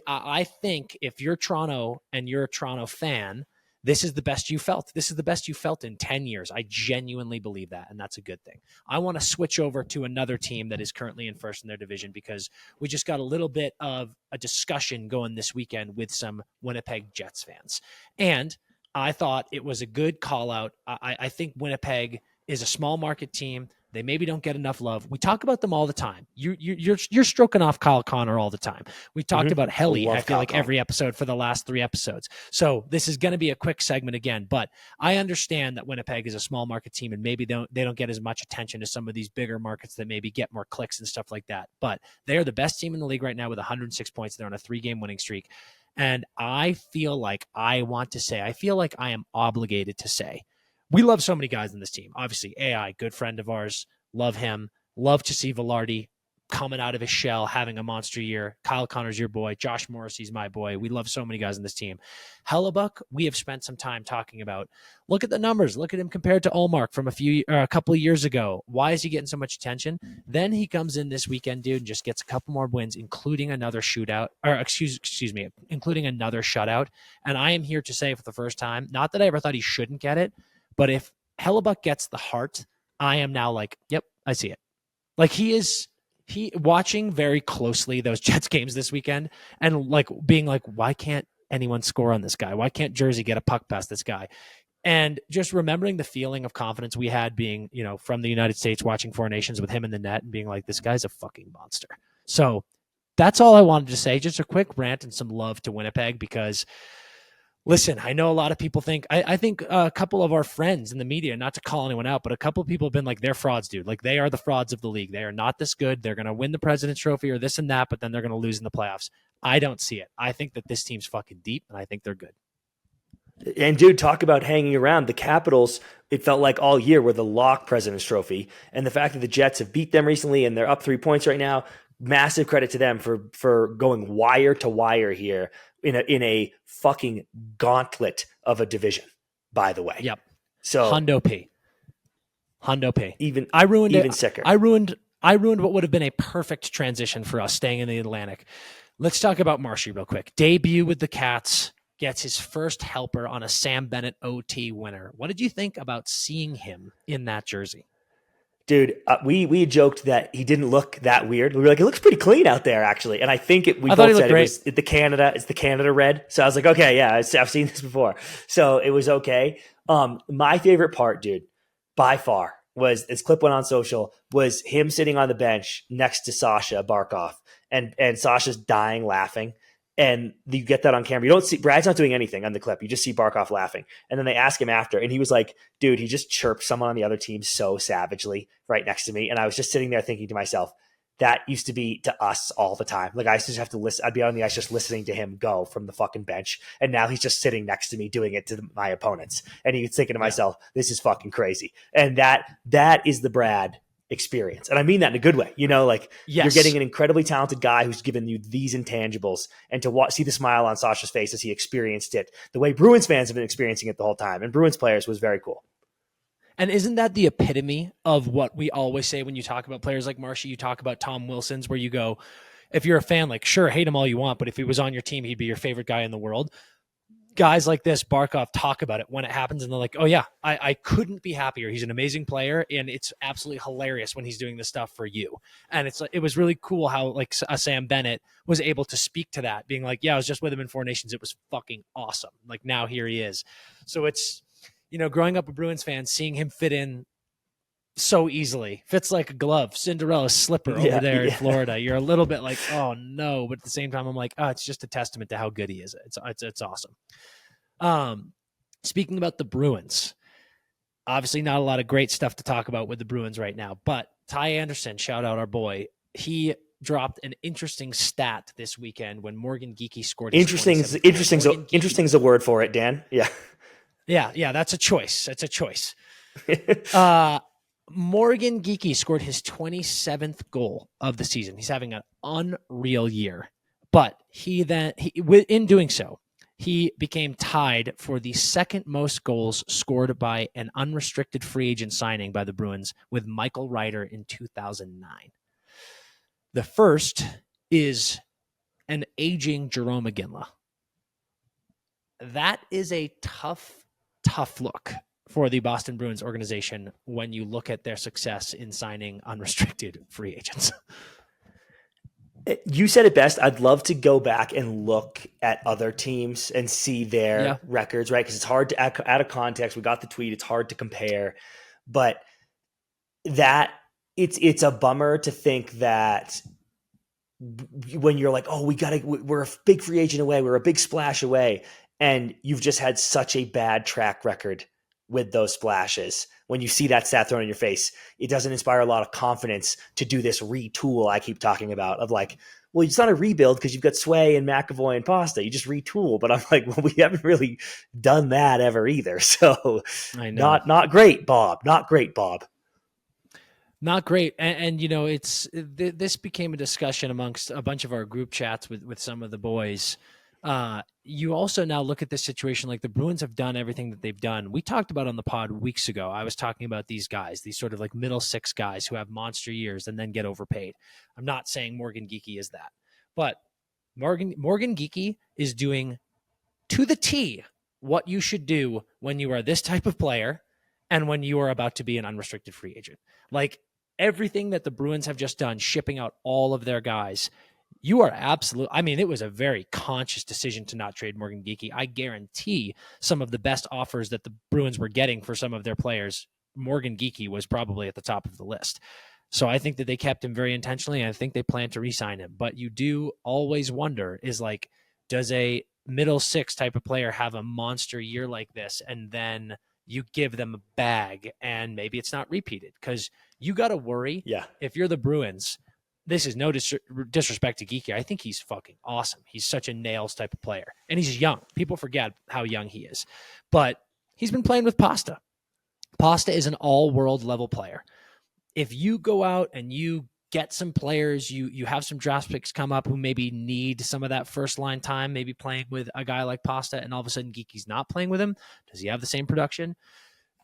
I think if you're Toronto and you're a Toronto fan, this is the best you felt. This is the best you felt in 10 years. I genuinely believe that, and that's a good thing. I want to switch over to another team that is currently in first in their division because we just got a little bit of a discussion going this weekend with some Winnipeg Jets fans. And I thought it was a good call out. I think Winnipeg is a small market team. They maybe don't get enough love. We talk about them all the time. You're stroking off Kyle Connor all the time. We talked about Helly, I feel like, every episode for the last 3 episodes. So this is going to be a quick segment again, but I understand that Winnipeg is a small market team and maybe they don't get as much attention as some of these bigger markets that maybe get more clicks and stuff like that. But they are the best team in the league right now with 106 points. They're on a 3-game winning streak. And I feel like I am obligated to say, we love so many guys in this team. Obviously, AI, good friend of ours. Love him. Love to see Velarde coming out of his shell, having a monster year. Kyle Connor's your boy. Josh Morrissey's my boy. We love so many guys in this team. Hellebuck, we have spent some time talking about. Look at the numbers. Look at him compared to Ullmark from a couple of years ago. Why is he getting so much attention? Then he comes in this weekend, dude, and just gets a couple more wins, including another shootout, or including another shutout. And I am here to say for the first time, not that I ever thought he shouldn't get it, but if Hellebuck gets the heart, I am now like, yep, I see it. Like he watching very closely those Jets games this weekend and like being like, why can't anyone score on this guy? Why can't Jersey get a puck past this guy? And just remembering the feeling of confidence we had being, from the United States watching Four Nations with him in the net and being like, this guy's a fucking monster. So that's all I wanted to say. Just a quick rant and some love to Winnipeg because listen, I know a lot of people think, I think a couple of our friends in the media, not to call anyone out, but a couple of people have been like, they're frauds, dude. Like they are the frauds of the league. They are not this good. They're going to win the President's Trophy or this and that, but then they're going to lose in the playoffs. I don't see it. I think that this team's fucking deep, and I think they're good. And dude, talk about hanging around. The Capitals, it felt like all year were the lock President's Trophy. And the fact that the Jets have beat them recently and they're up 3 points right now, massive credit to them for going wire to wire here in a fucking gauntlet of a division, by the way. Yep. So Hundo P. Even I ruined even it. sicker. I ruined what would have been a perfect transition for us staying in the Atlantic. Let's talk about Marchy real quick. Debut with the Cats, gets his first helper on a Sam Bennett OT winner. What did you think about seeing him in that jersey? Dude, we joked that he didn't look that weird. We were like, it looks pretty clean out there, actually. And I think we both said it's the Canada red. So I was like, okay, yeah, I've seen this before. So it was okay. My favorite part, dude, by far, was this clip went on social, was him sitting on the bench next to Sasha Barkov, and Sasha's dying laughing. And you get that on camera. You don't see Brad's not doing anything on the clip. You just see Barkov laughing. And then they ask him after, and he was like, dude, he just chirped someone on the other team so savagely right next to me. And I was just sitting there thinking to myself, that used to be to us all the time. Like I used to just have to listen. I'd be on the ice just listening to him go from the fucking bench. And now he's just sitting next to me doing it to my opponents. And he's thinking to myself, this is fucking crazy. And that is the Brad experience. And I mean that in a good way, like yes. You're getting an incredibly talented guy who's given you these intangibles, and to see the smile on Sasha's face as he experienced it the way Bruins fans have been experiencing it the whole time, and Bruins players, was very cool. And isn't that the epitome of what we always say when you talk about players like Marchy? You talk about Tom Wilson's, where you go, if you're a fan, like, sure, hate him all you want, but if he was on your team, he'd be your favorite guy in the world. Guys like this, Barkov, talk about it when it happens, and they're like, oh yeah, I couldn't be happier. He's an amazing player, and it's absolutely hilarious when he's doing this stuff for you. And it was really cool how like a Sam Bennett was able to speak to that, being like, yeah, I was just with him in Four Nations. It was fucking awesome. Like now here he is. So it's, growing up a Bruins fan, seeing him fit in so easily, fits like a glove, Cinderella slipper over there in Florida. You're a little bit like, oh no, but at the same time, I'm like, oh, it's just a testament to how good he is. It's awesome. Speaking about the Bruins, obviously not a lot of great stuff to talk about with the Bruins right now, but Ty Anderson, shout out our boy, he dropped an interesting stat this weekend when Morgan Geekie scored. Interesting is a word for it, Dan. Yeah, that's a choice. Morgan Geekie scored his 27th goal of the season. He's having an unreal year, but in doing so, he became tied for the second most goals scored by an unrestricted free agent signing by the Bruins with Michael Ryder in 2009. The first is an aging Jarome Iginla. That is a tough look for the Boston Bruins organization when you look at their success in signing unrestricted free agents. You said it best. I'd love to go back and look at other teams and see their records, right? Because it's hard to, out of context, we got the tweet, it's hard to compare. But that it's a bummer to think that when you're like, oh, we're a big free agent away, we're a big splash away, and you've just had such a bad track record with those splashes. When you see that stat thrown in your face, it doesn't inspire a lot of confidence to do this retool I keep talking about of like, well, it's not a rebuild because you've got Sway and McAvoy and Pasta. You just retool. But I'm like, well, we haven't really done that ever either. So I know. Not great, Bob. Not great, Bob. Not great. And this became a discussion amongst a bunch of our group chats with some of the boys. You also now look at this situation like the Bruins have done everything that they've done. We talked about on the pod weeks ago. I was talking about these guys, these sort of like middle six guys who have monster years and then get overpaid. I'm not saying Morgan Geekie is that, but Morgan Geekie is doing to the T what you should do when you are this type of player and when you are about to be an unrestricted free agent. Like everything that the Bruins have just done, shipping out all of their guys, you are it was a very conscious decision to not trade Morgan Geekie. I guarantee some of the best offers that the Bruins were getting for some of their players, Morgan Geekie was probably at the top of the list. So I think that they kept him very intentionally, and I think they plan to re-sign him. But you do always wonder, is like, does a middle six type of player have a monster year like this, and then you give them a bag, and maybe it's not repeated? Because you got to worry if you're the Bruins. This is no disrespect to Geekie. I think he's fucking awesome. He's such a nails type of player. And he's young. People forget how young he is. But he's been playing with Pasta. Pasta is an all-world level player. If you go out and you get some players. You have some draft picks come up who maybe need some of that first line time, maybe playing with a guy like Pasta, and all of a sudden Geeky's not playing with him. Does he have the same production?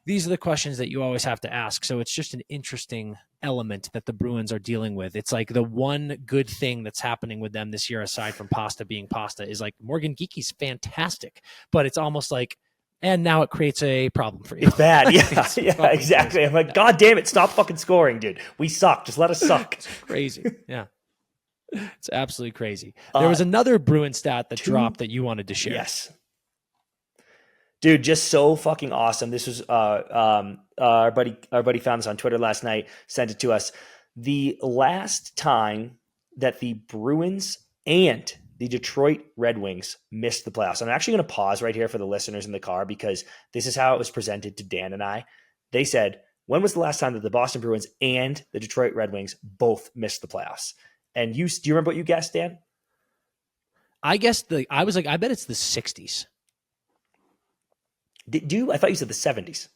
These are the questions that you always have to ask. So it's just an interesting element that the Bruins are dealing with. It's like the one good thing that's happening with them this year, aside from Pasta being Pasta, is like Morgan Geeky's fantastic, but it's almost like, and now it creates a problem for you. It's bad. Yeah, yeah, exactly. I'm like, God damn it, stop fucking scoring, dude. We suck. Just let us suck. It's crazy. Yeah. It's absolutely crazy. There was another Bruin stat that dropped that you wanted to share. Yes. Dude, just so fucking awesome. This was our buddy found this on Twitter last night, sent it to us. The last time that the Bruins and the Detroit Red Wings missed the playoffs. I'm actually going to pause right here for the listeners in the car because this is how it was presented to Dan and I. They said, when was the last time that the Boston Bruins and the Detroit Red Wings both missed the playoffs? And do you remember what you guessed, Dan? I was like, I bet it's the 60s. Did you? I thought you said the 70s.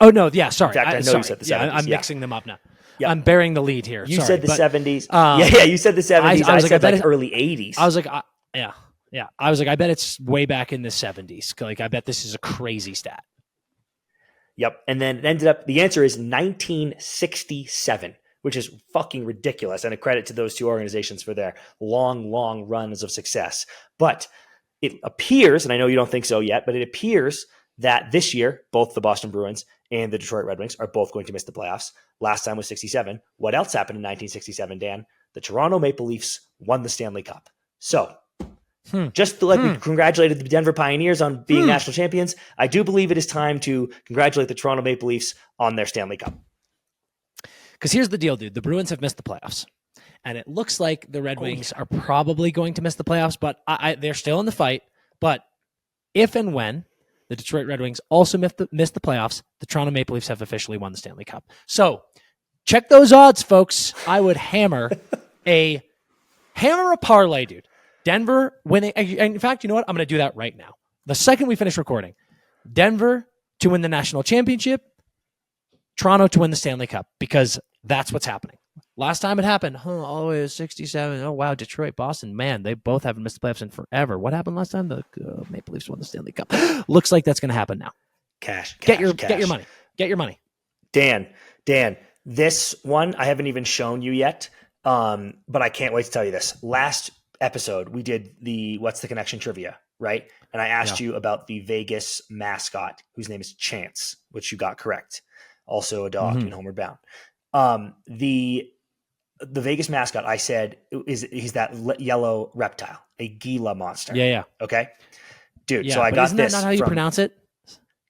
Oh, no. Yeah. Sorry. In fact, I know you said the 70s. Yeah, I'm mixing them up now. Yeah. I'm burying the lead here. You said the 70s. Yeah, you said the 70s. I said like early 80s. I was like, yeah. I was like, I bet it's way back in the 70s. Like, I bet this is a crazy stat. Yep. And then it ended up, the answer is 1967, which is fucking ridiculous. And a credit to those two organizations for their long, long runs of success. But it appears, and I know you don't think so yet, but it appears that this year, both the Boston Bruins and the Detroit Red Wings are both going to miss the playoffs. Last time was 67. What else happened in 1967, Dan? The Toronto Maple Leafs won the Stanley Cup. So just like we congratulated the Denver Pioneers on being national champions, I do believe it is time to congratulate the Toronto Maple Leafs on their Stanley Cup. Because here's the deal, dude. The Bruins have missed the playoffs. And it looks like the Red Wings are probably going to miss the playoffs, but they're still in the fight. But if and when the Detroit Red Wings also miss the playoffs, the Toronto Maple Leafs have officially won the Stanley Cup. So check those odds, folks. I would hammer a parlay, dude. Denver winning. In fact, you know what? I'm going to do that right now. The second we finish recording, Denver to win the national championship, Toronto to win the Stanley Cup, because that's what's happening. Last time it happened, all the way to 67. Oh, wow, Detroit, Boston, man, they both haven't missed the playoffs in forever. What happened last time? The Maple Leafs won the Stanley Cup. Looks like that's going to happen now. Cash. Get your money. Get your money. Dan, this one I haven't even shown you yet, but I can't wait to tell you this. Last episode, we did the What's the Connection trivia, right? And I asked you about the Vegas mascot, whose name is Chance, which you got correct. Also a dog in Homeward Bound. The Vegas mascot, I said, he's that yellow reptile, a Gila monster. Yeah. Okay, dude. Yeah, so I got isn't this. That not how you pronounce it?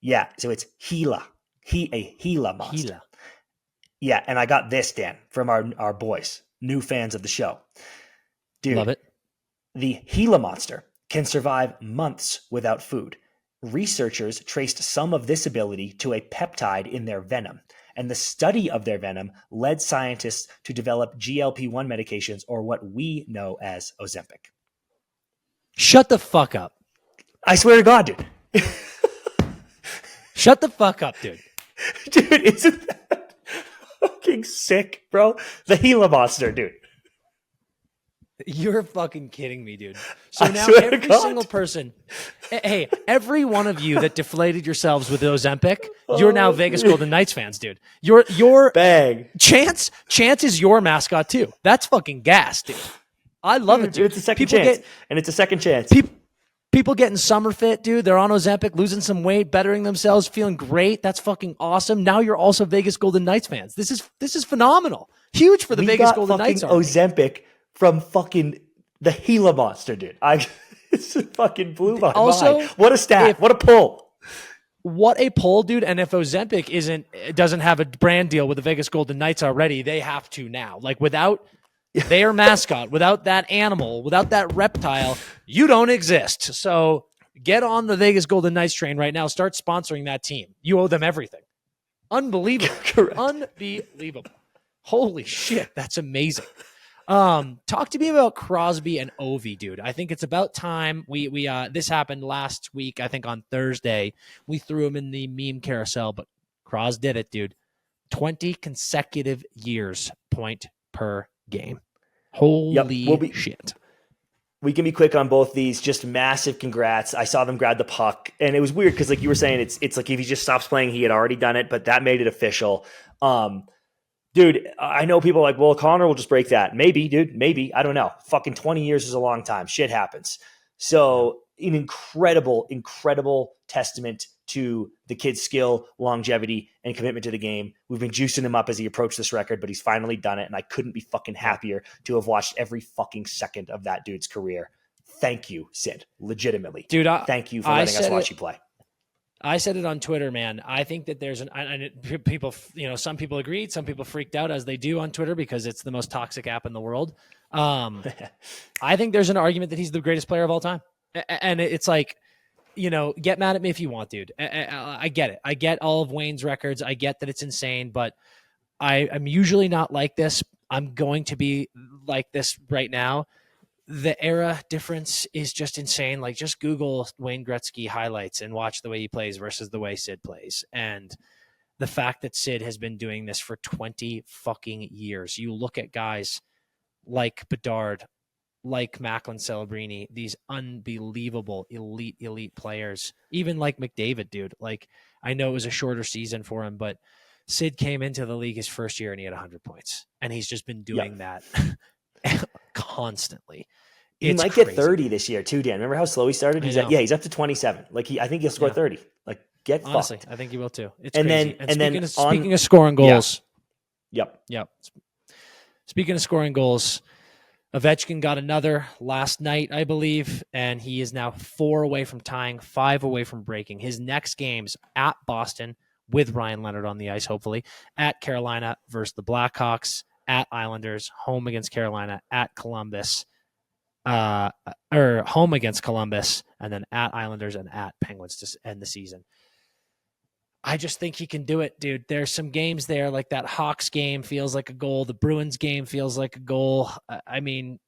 Yeah. So it's Gila. A Gila monster. Gila. Yeah, and I got this, Dan, from our boys, new fans of the show. Dude, love it. The Gila monster can survive months without food. Researchers traced some of this ability to a peptide in their venom. And the study of their venom led scientists to develop GLP-1 medications, or what we know as Ozempic. Shut the fuck up. I swear to God, dude. Shut the fuck up, dude. Dude, isn't that fucking sick, bro? The Gila monster, dude. You're fucking kidding me, dude. So now every single person, hey, every one of you that deflated yourselves with Ozempic, you're now Vegas Golden Knights fans, dude. Your bang. Chance is your mascot too. That's fucking gas, dude. I love it, dude. It's a second chance, and it's a second chance. People getting summer fit, dude. They're on Ozempic, losing some weight, bettering themselves, feeling great. That's fucking awesome. Now you're also Vegas Golden Knights fans. This is phenomenal. Huge for the Vegas Golden Knights. Ozempic from fucking the Gila monster, dude. It's fucking blew my mind. What a stat. What a pull. What a pull, dude. And if Ozempic doesn't have a brand deal with the Vegas Golden Knights already, they have to now. Like, without their mascot, without that animal, without that reptile, you don't exist. So get on the Vegas Golden Knights train right now. Start sponsoring that team. You owe them everything. Unbelievable. Correct. Unbelievable. Holy shit. That's amazing. Talk to me about Crosby and Ovi, dude. I think it's about time. This happened last week, I think on Thursday. We threw him in the meme carousel, but Cros did it, dude. 20 consecutive years, point per game. Holy shit. We can be quick on both these. Just massive congrats. I saw them grab the puck, and it was weird because, like you were saying, it's like if he just stops playing, he had already done it, but that made it official. Dude, I know people are like, well, Connor will just break that. Maybe, dude. Maybe. I don't know. Fucking 20 years is a long time. Shit happens. So an incredible, incredible testament to the kid's skill, longevity, and commitment to the game. We've been juicing him up as he approached this record, but he's finally done it, and I couldn't be fucking happier to have watched every fucking second of that dude's career. Thank you, Sid. Legitimately. Dude, thank you for letting us watch you play. I said it on Twitter, man. I think that there's people, some people agreed, some people freaked out, as they do on Twitter, because it's the most toxic app in the world. I think there's an argument that he's the greatest player of all time. And it's like, get mad at me if you want, dude. I get it. I get all of Wayne's records. I get that it's insane, but I'm usually not like this. I'm going to be like this right now. The era difference is just insane. Like, just Google Wayne Gretzky highlights and watch the way he plays versus the way Sid plays. And the fact that Sid has been doing this for 20 fucking years. You look at guys like Bedard, like Macklin Celebrini, these unbelievable elite players, even like McDavid, dude. Like, I know it was a shorter season for him, but Sid came into the league his first year and he had 100 points. And he's just been doing that constantly. He might get 30 this year too, Dan. Remember how slow he started? He's up to 27. Like, I think he'll score 30. Like, get honestly, fucked. I think he will too. It's and crazy. Then, speaking of scoring goals. Yep. Speaking of scoring goals, Ovechkin got another last night, I believe, and he is now 4 away from tying, 5 away from breaking. His next games at Boston with Ryan Leonard on the ice, hopefully, at Carolina versus the Blackhawks, at Islanders, home against Carolina, at Columbus, or home against Columbus, and then at Islanders and at Penguins to end the season. I just think he can do it, dude. There's some games there, like that Hawks game feels like a goal. The Bruins game feels like a goal. I mean,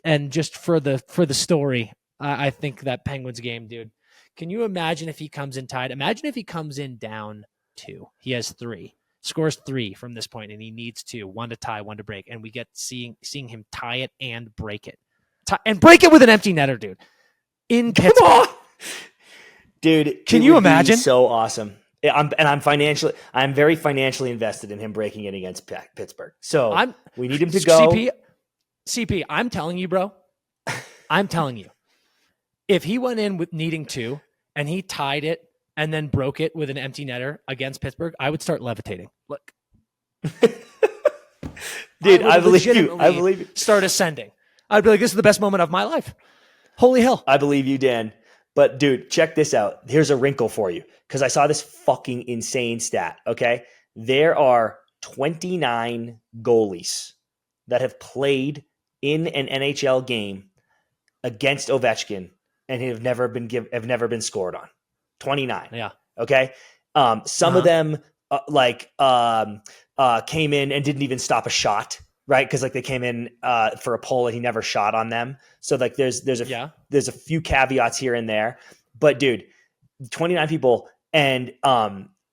and just for the story, I think that Penguins game, dude. Can you imagine if he comes in tied? Imagine if he comes in down 2. He has 3, scores 3 from this point, and he needs 2, 1 to tie, 1 to break, and we get seeing him tie it and break it, and break it with an empty netter, dude. In Pittsburgh, dude. Can you imagine? So awesome. I'm very financially invested in him breaking it against Pittsburgh. So we need him to go. CP, I'm telling you, bro. I'm telling you. If he went in with needing 2 and he tied it and then broke it with an empty netter against Pittsburgh, I would start levitating. Look. Dude, I believe you. Start ascending. I'd be like, this is the best moment of my life. Holy hell. I believe you, Dan. But, dude, check this out. Here's a wrinkle for you, because I saw this fucking insane stat, okay? There are 29 goalies that have played in an NHL game against Ovechkin and have never been scored on. 29. Yeah. Okay? Some of them came in and didn't even stop a shot, right? Because they came in for a pull and he never shot on them. So there's a few caveats here and there. But dude, 29 people, and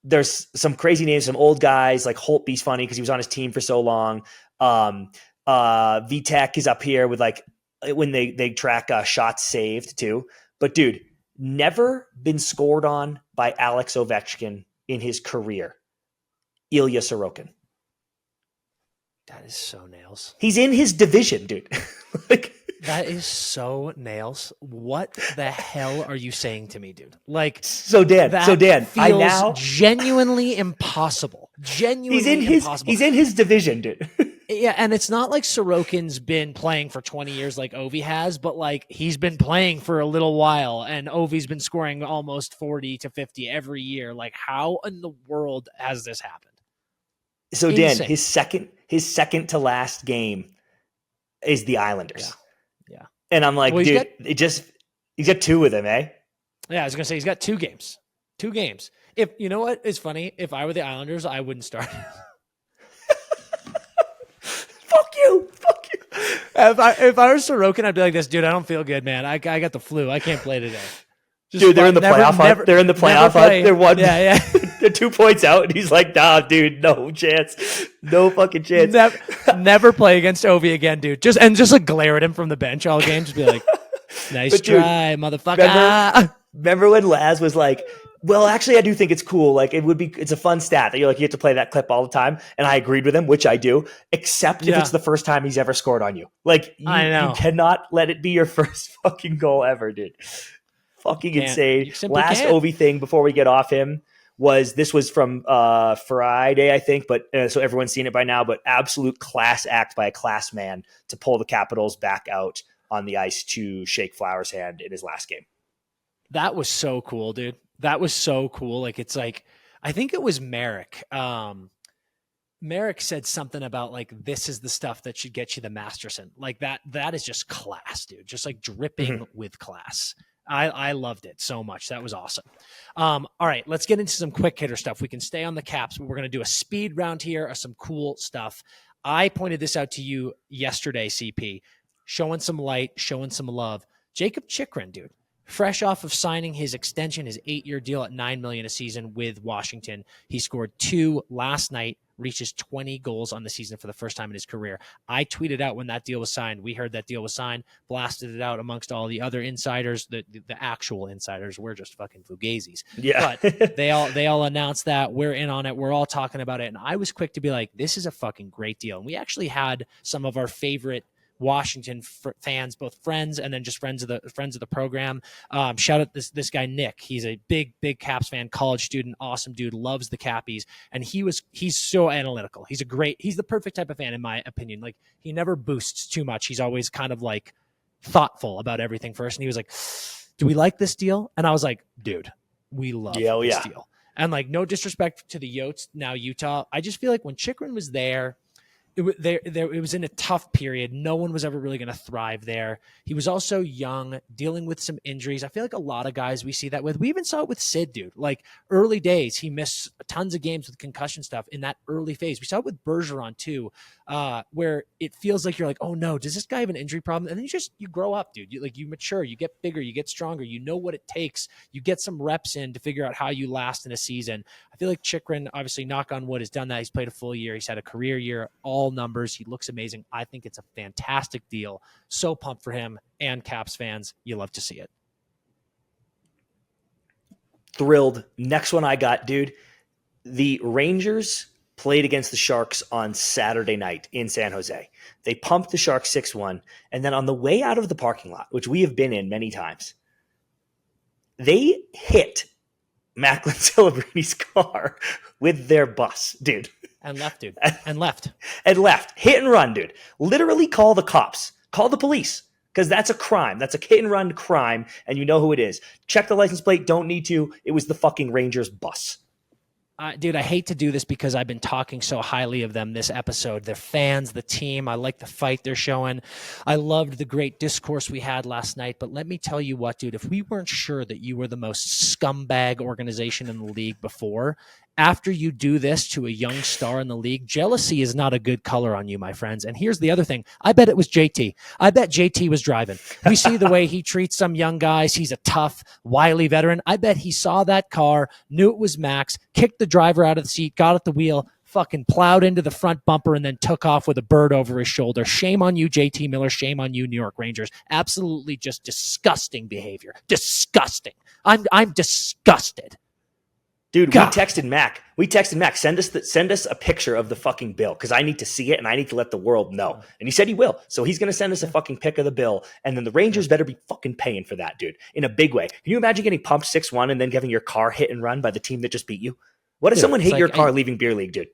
there's some crazy names, some old guys like Holtby's funny because he was on his team for so long. VTech is up here with when they track shots saved too. But dude, never been scored on by Alex Ovechkin in his career. Ilya Sorokin. That is so nails. He's in his division, dude. That is so nails. What the hell are you saying to me, dude? So Dan, feels genuinely impossible. Impossible. He's in his division, dude. Yeah, and it's not like Sorokin's been playing for 20 years like Ovi has, but he's been playing for a little while, and Ovi's been scoring almost 40 to 50 every year. How in the world has this happened? So Insane. Dan, his second to last game is the Islanders. Yeah. And I'm like, dude, he's got 2 with him, eh? Yeah, I was gonna say he's got 2 games. 2 games. If you know what is funny, if I were the Islanders, I wouldn't start. Fuck you. If I were Sorokin, I'd be like this, dude. I don't feel good, man. I got the flu. I can't play today. Dude, they're in the playoff hunt. They're in the playoff hunt. They're one. Yeah. They're 2 points out, and he's like, nah, dude, no chance. No fucking chance. Never play against Ovi again, dude. Just like glare at him from the bench all game. Just be like, nice try, motherfucker. Remember when Laz was like, well, actually, I do think it's cool. Like, it's a fun stat that you get to play that clip all the time. And I agreed with him, which I do, except if it's the first time he's ever scored on you. Like, you cannot let it be your first fucking goal ever, dude. Fucking insane. Last Ovi thing before we get off him was from Friday, I think, but so everyone's seen it by now, but absolute class act by a class man to pull the Capitals back out on the ice to shake Flowers' hand in his last game. That was so cool, dude. That was so cool. Like, it's like, I think it was Merrick. Merrick said something about like, this is the stuff that should get you the Masterson. Like that is just class, dude. Just like dripping with class. I loved it so much. That was awesome. All right, let's get into some quick hitter stuff. We can stay on the Caps, but we're going to do a speed round here of some cool stuff. I pointed this out to you yesterday, CP, showing some light, showing some love. Jacob Chychrun, dude. Fresh off of signing his extension, his 8-year deal at $9 million a season with Washington. He scored 2 last night, reaches 20 goals on the season for the first time in his career. I tweeted out when that deal was signed. We heard that deal was signed, blasted it out amongst all the other insiders, the actual insiders. We're just fucking fugazis. Yeah. But they all announced that. We're in on it. We're all talking about it. And I was quick to be like, this is a fucking great deal. And we actually had some of our favorite Washington fans, both friends and then just friends of the program. Shout out this guy Nick. He's a big Caps fan, college student, awesome dude, loves the Cappies, and he's so analytical. He's the perfect type of fan in my opinion. Like, he never boosts too much. He's always kind of like thoughtful about everything first. And he was like, "Do we like this deal?" And I was like, "Dude, we love this deal." And like, no disrespect to the Yotes, now Utah. I just feel like when Chychrun was there, it was in a tough period. No one was ever really going to thrive there. He was also young, dealing with some injuries. I feel like a lot of guys we see that with. We even saw it with Sid, dude. Like, early days, he missed tons of games with concussion stuff in that early phase. We saw it with Bergeron too, where it feels like you're like, oh no, does this guy have an injury problem? And then you grow up, dude. You mature, you get bigger, you get stronger. You know what it takes. You get some reps in to figure out how you last in a season. I feel like Chychrun, obviously, knock on wood, has done that. He's played a full year. He's had a career year, all numbers. He looks amazing. I think it's a fantastic deal. So pumped for him, and Caps fans, you love to see it. Thrilled. Next one I got, dude. The Rangers played against the Sharks on Saturday night in San Jose. They pumped the Sharks 6-1, and then on the way out of the parking lot, which we have been in many times, they hit Macklin Celebrini's car with their bus, dude. And left, dude. And left. Hit and run, dude. Literally call the cops. Call the police. Because that's a crime. That's a hit and run crime, and you know who it is. Check the license plate. Don't need to. It was the fucking Rangers bus. Dude, I hate to do this because I've been talking so highly of them this episode. Their fans, the team. I like the fight they're showing. I loved the great discourse we had last night. But let me tell you what, dude, if we weren't sure that you were the most scumbag organization in the league before, after you do this to a young star in the league, jealousy is not a good color on you, my friends. And here's the other thing. I bet it was JT. I bet JT was driving. We see the way he treats some young guys. He's a tough, wily veteran. I bet he saw that car, knew it was Max, kicked the driver out of the seat, got at the wheel, fucking plowed into the front bumper, and then took off with a bird over his shoulder. Shame on you, JT Miller. Shame on you, New York Rangers. Absolutely just disgusting behavior. Disgusting. I'm disgusted. Dude, God. We texted Mac. Send us a picture of the fucking bill, because I need to see it and I need to let the world know. And he said he will. So he's going to send us a fucking pic of the bill, and then the Rangers better be fucking paying for that, dude, in a big way. Can you imagine getting pumped 6-1 and then having your car hit and run by the team that just beat you? What if someone hit your car leaving beer league, dude?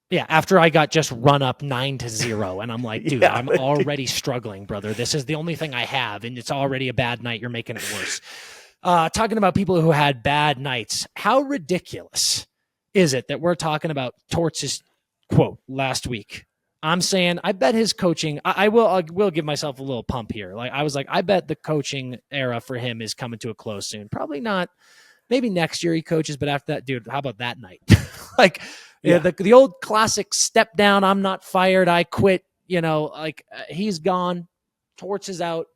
Yeah, after I got just run up 9-0, and I'm like, dude, I'm already struggling, brother. This is the only thing I have, and it's already a bad night. You're making it worse. Talking about people who had bad nights, how ridiculous is it that we're talking about Torts' quote last week? I'm saying, I bet his coaching, I will give myself a little pump here. Like, I was like, I bet the coaching era for him is coming to a close soon. Probably not, maybe next year he coaches, but after that, dude, how about that night? Like, the old classic step down, I'm not fired, I quit, he's gone. Torts is out.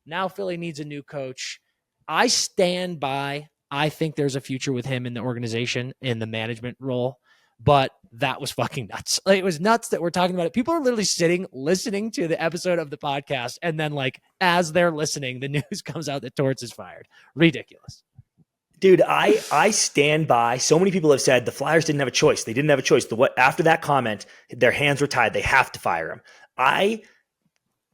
Now Philly needs a new coach. I stand by I think there's a future with him in the organization in the management role. But that was fucking nuts. Like, it was nuts that we're talking about it. People are literally sitting, listening to the episode of the podcast. And then, like, as they're listening, the news comes out that Torts is fired. Ridiculous. Dude, I stand by. So many people have said the Flyers didn't have a choice. They didn't have a choice. After that comment, their hands were tied. They have to fire him. I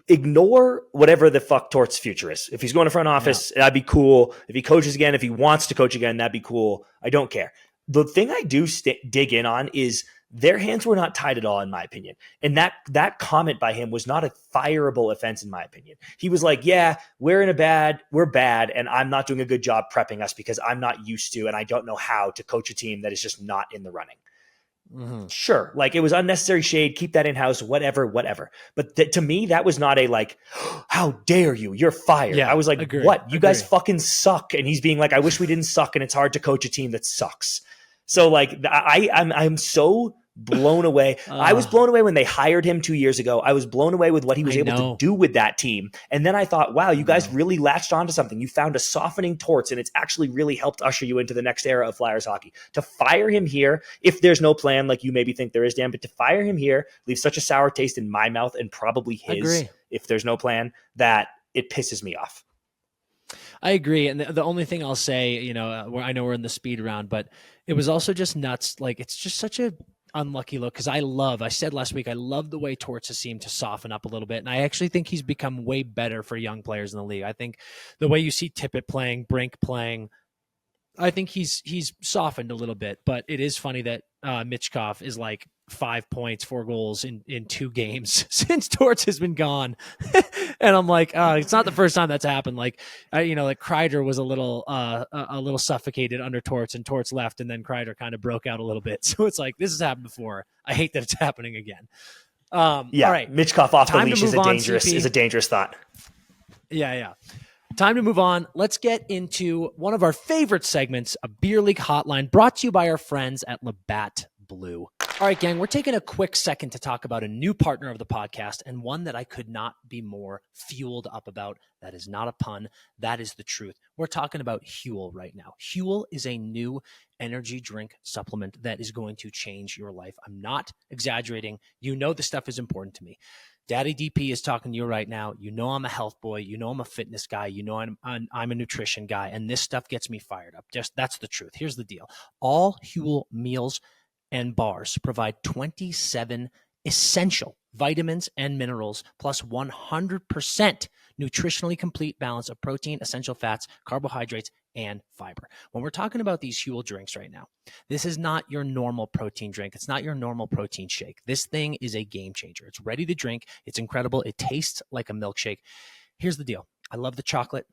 ignore whatever the fuck Torts' future is. If he's going to front office, that'd be cool. If he coaches again, if he wants to coach again, that'd be cool. I don't care. The thing I do dig in on is their hands were not tied at all, in my opinion. And that comment by him was not a fireable offense, in my opinion. He was like, yeah, we're bad, and I'm not doing a good job prepping us because I'm not used to, and I don't know how to coach a team that is just not in the running. Mm-hmm. Sure. Like, it was unnecessary shade. Keep that in-house, whatever. But to me, that was not a like, how dare you? You're fired. Yeah, I was like, what? You guys fucking suck. And he's being like, I wish we didn't suck. And it's hard to coach a team that sucks. So like, I'm so blown away. I was blown away when they hired him 2 years ago. I was blown away with what he was able to do with that team. And then I thought, wow, you guys really latched onto something. You found a softening Torts, and it's actually really helped usher you into the next era of Flyers hockey. To fire him here, if there's no plan like you maybe think there is, Dan, but to fire him here leaves such a sour taste in my mouth, and probably his, if there's no plan, that it pisses me off. I agree. And the only thing I'll say, I know we're in the speed round, but it was also just nuts. Like, it's just such a unlucky look, because I said last week, I love the way Torts has seemed to soften up a little bit. And I actually think he's become way better for young players in the league. I think the way you see Tippett playing, Brink playing, I think he's softened a little bit. But it is funny that Michkov is like 5 points, 4 goals in 2 games since Torts has been gone. And I'm like, it's not the first time that's happened. Like, like Kreider was a little suffocated under Torts, and Torts left, and then Kreider kind of broke out a little bit. So it's like, this has happened before. I hate that it's happening again. All right. Michkov off the leash is a dangerous thought. Yeah. Time to move on. Let's get into one of our favorite segments, a Beer League Hotline, brought to you by our friends at Labatt Blue. All right, gang, we're taking a quick second to talk about a new partner of the podcast, and one that I could not be more fueled up about. That is not a pun. That is the truth. We're talking about Huel right now. Huel is a new energy drink supplement that is going to change your life. I'm not exaggerating. You know this stuff is important to me. Daddy DP is talking to you right now. You know I'm a health boy. You know I'm a fitness guy. You know I'm a nutrition guy, and this stuff gets me fired up. That's the truth. Here's the deal. All Huel meals and bars provide 27 essential vitamins and minerals, plus 100% nutritionally complete balance of protein, essential fats, carbohydrates, and fiber. When we're talking about these Huel drinks right now, this is not your normal protein drink. It's not your normal protein shake. This thing is a game changer. It's ready to drink. It's incredible. It tastes like a milkshake. Here's the deal. I love the chocolate.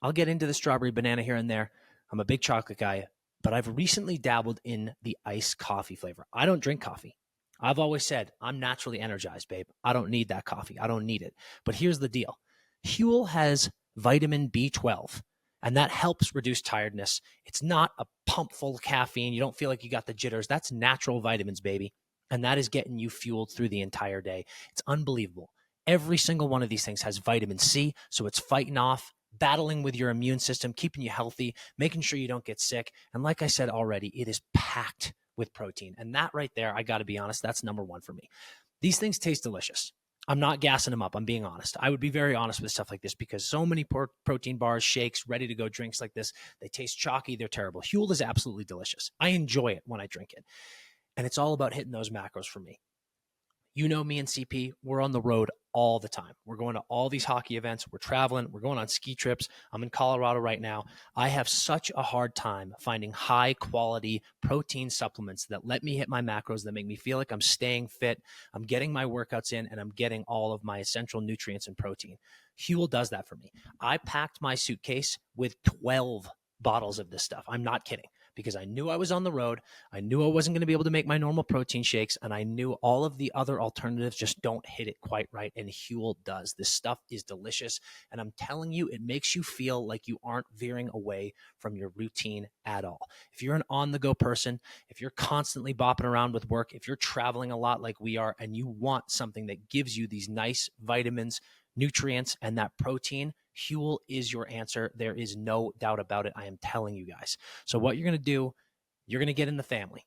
I'll get into the strawberry banana here and there. I'm a big chocolate guy, but I've recently dabbled in the iced coffee flavor. I don't drink coffee. I've always said I'm naturally energized, babe. I don't need that coffee. I don't need it. But here's the deal. Huel has vitamin B12, and that helps reduce tiredness. It's not a pump full of caffeine. You don't feel like you got the jitters. That's natural vitamins, baby. And that is getting you fueled through the entire day. It's unbelievable. Every single one of these things has vitamin C, so it's fighting off, battling with your immune system, keeping you healthy, making sure you don't get sick. And like I said already, it is packed with protein. And that right there, I got to be honest, that's number one for me. These things taste delicious. I'm not gassing them up. I'm being honest. I would be very honest with stuff like this, because so many protein bars, shakes, ready-to-go drinks like this, they taste chalky. They're terrible. Huel is absolutely delicious. I enjoy it when I drink it. And it's all about hitting those macros for me. You know me and CP, we're on the road all the time. We're going to all these hockey events. We're traveling. We're going on ski trips. I'm in Colorado right now. I have such a hard time finding high-quality protein supplements that let me hit my macros, that make me feel like I'm staying fit, I'm getting my workouts in, and I'm getting all of my essential nutrients and protein. Huel does that for me. I packed my suitcase with 12 bottles of this stuff. I'm not kidding. Because I knew I was on the road. I knew I wasn't going to be able to make my normal protein shakes. And I knew all of the other alternatives just don't hit it quite right. And Huel does. This stuff is delicious. And I'm telling you, it makes you feel like you aren't veering away from your routine at all. If you're an on-the-go person, if you're constantly bopping around with work, if you're traveling a lot like we are, and you want something that gives you these nice vitamins, nutrients and that protein, Huel is your answer. There is no doubt about it. I am telling you guys. So what you're going to do, you're going to get in the family.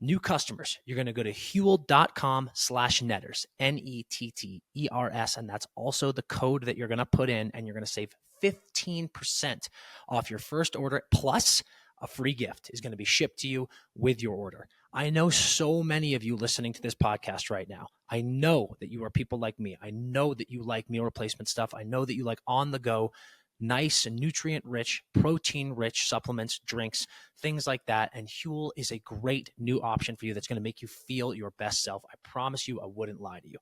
New customers, you're going to go to huel.com/netters, Netters, and that's also the code that you're going to put in, and you're going to save 15% off your first order, plus a free gift is going to be shipped to you with your order. I know so many of you listening to this podcast right now. I know that you are people like me. I know that you like meal replacement stuff. I know that you like on the go, nice and nutrient-rich, protein-rich supplements, drinks, things like that. And Huel is a great new option for you that's going to make you feel your best self. I promise you, I wouldn't lie to you.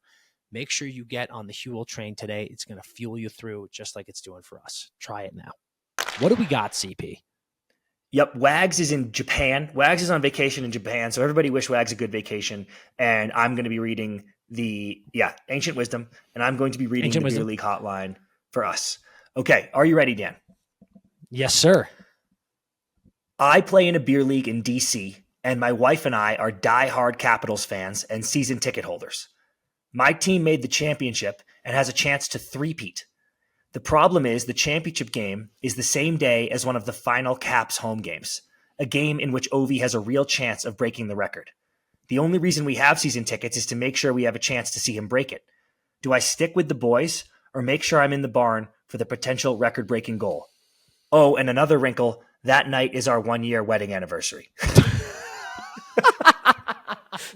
Make sure you get on the Huel train today. It's going to fuel you through just like it's doing for us. Try it now. What do we got, CP? Yep, Wags is in Japan. Wags is on vacation in Japan, so everybody wish Wags a good vacation. And I'm going to be reading Ancient Wisdom, and I'm going to be reading the Beer League Hotline for us. Okay, are you ready, Dan? Yes, sir. I play in a beer league in DC, and my wife and I are diehard Capitals fans and season ticket holders. My team made the championship and has a chance to three-peat. The problem is the championship game is the same day as one of the final Caps home games, a game in which Ovi has a real chance of breaking the record. The only reason we have season tickets is to make sure we have a chance to see him break it. Do I stick with the boys or make sure I'm in the barn for the potential record-breaking goal? Oh, and another wrinkle, that night is our 1-year wedding anniversary.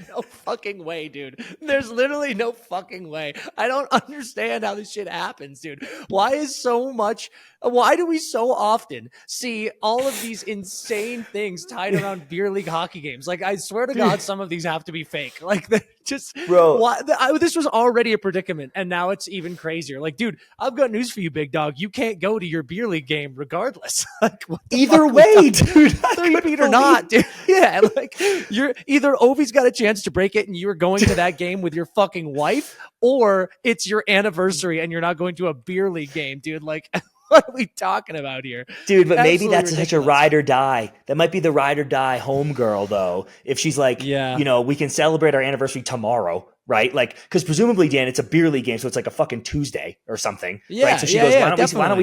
No fucking way, dude. There's literally no fucking way. I don't understand how this shit happens, dude. Why do we so often see all of these insane things tied around beer league hockey games? Like, I swear to God, some of these have to be fake. Like, just, bro, this was already a predicament, and now it's even crazier. Like, dude, I've got news for you, big dog. You can't go to your beer league game regardless. Like, either way, dude. Three-peat or not, dude. Yeah, like, you're either Ovi's got a chance to break it and you're going to that game with your fucking wife, or it's your anniversary and you're not going to a beer league game, dude. Like, what are we talking about here? Dude, but maybe that's ridiculous. Such a ride or die. That might be the ride or die home girl, though. If she's like, we can celebrate our anniversary tomorrow, right? Like, because presumably, Dan, it's a beer league game, so it's like a fucking Tuesday or something, right? So she goes, why don't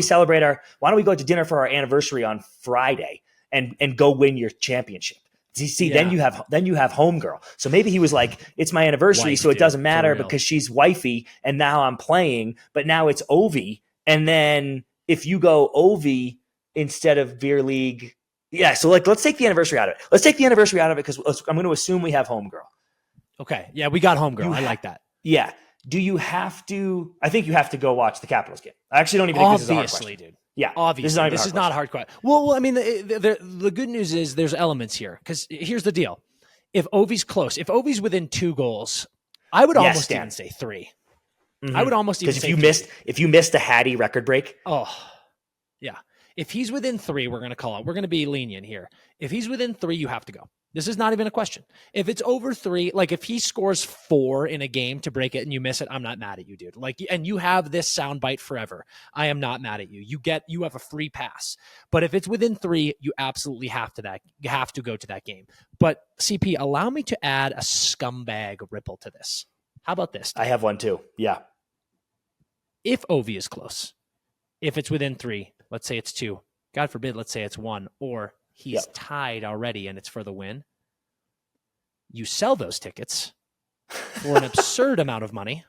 we go to dinner for our anniversary on Friday and go win your championship? See, then you have homegirl. So maybe he was like, it's my anniversary, so it doesn't matter because she's wifey, and now I'm playing, but now it's Ovi, and then if you go Ovi instead of beer league, so like let's take the anniversary out of it. Let's take the anniversary out of it because I'm going to assume we have homegirl. Okay, yeah, we got homegirl. I like that. Yeah. Do you have to? I think you have to go watch the Capitals game. I actually don't even think this is a hard question. Dude. Yeah, obviously, this is not a hard question. Well, I mean, the good news is there's elements here because here's the deal: if Ovi's close, if Ovi's within 2 goals, I would almost even say 3. Mm-hmm. I would almost even say if you missed a Hattie record break. Oh, yeah. If he's within 3, we're going to call it. We're going to be lenient here. If he's within 3, you have to go. This is not even a question. If it's over 3, like if he scores 4 in a game to break it and you miss it, I'm not mad at you, dude. Like, and you have this soundbite forever. I am not mad at you. You have a free pass. But if it's within 3, you absolutely have to go to that game. But CP, allow me to add a scumbag ripple to this. How about this? I have one too. Yeah. If Ovi is close, if it's within 3, let's say it's 2, God forbid, let's say it's 1, or he's tied already and it's for the win, you sell those tickets for an absurd amount of money,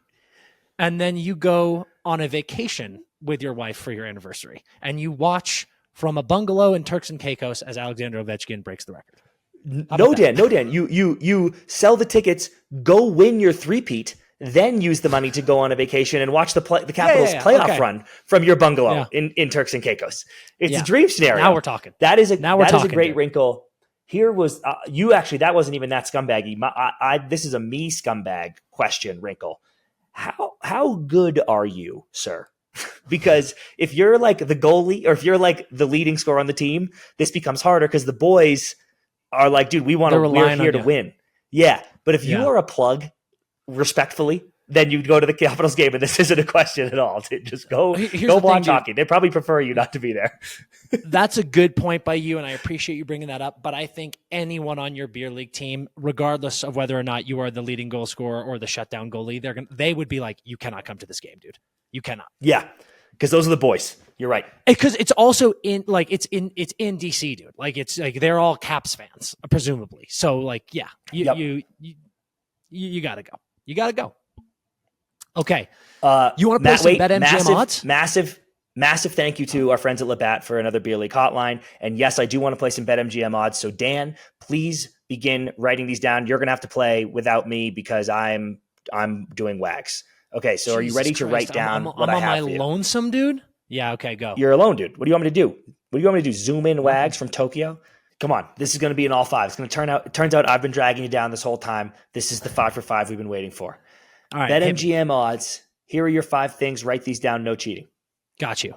and then you go on a vacation with your wife for your anniversary, and you watch from a bungalow in Turks and Caicos as Alexander Ovechkin breaks the record. No, Dan. You sell the tickets, go win your three-peat, then use the money to go on a vacation and watch the Capitals playoff run from your bungalow in Turks and Caicos. It's a dream scenario. Now we're talking. That is a great wrinkle. Here was that wasn't even that scumbaggy. This is a me scumbag question wrinkle. How good are you, sir? Because if you're like the goalie or if you're like the leading scorer on the team, this becomes harder because the boys are like, dude, we're here to win. Yeah. But if you are a plug, respectfully, then you go to the Capitals game, and this isn't a question at all. Just go watch hockey. They probably prefer you not to be there. That's a good point by you, and I appreciate you bringing that up. But I think anyone on your beer league team, regardless of whether or not you are the leading goal scorer or the shutdown goalie, they would be like, you cannot come to this game, dude. You cannot. Yeah, because those are the boys. You're right. Because it's also in DC, dude. Like it's like they're all Caps fans, presumably. So like, yeah, you gotta go. You gotta go. Okay. You want to play some BetMGM odds? Massive thank you to our friends at Labatt for another Beer League hotline. And yes, I do want to play some BetMGM odds. So Dan, please begin writing these down. You're gonna have to play without me because I'm doing wags. Okay, so are you ready to write down what I have for you? I'm on my lonesome, dude. Yeah, okay, go. You're alone, dude. What do you want me to do? What do you want me to do? Zoom in wags from Tokyo? Come on. This is going to be an all five. It's going to turns out I've been dragging you down this whole time. This is the 5 for 5 we've been waiting for. All right. BetMGM odds. Here are your 5 things. Write these down. No cheating. Got you.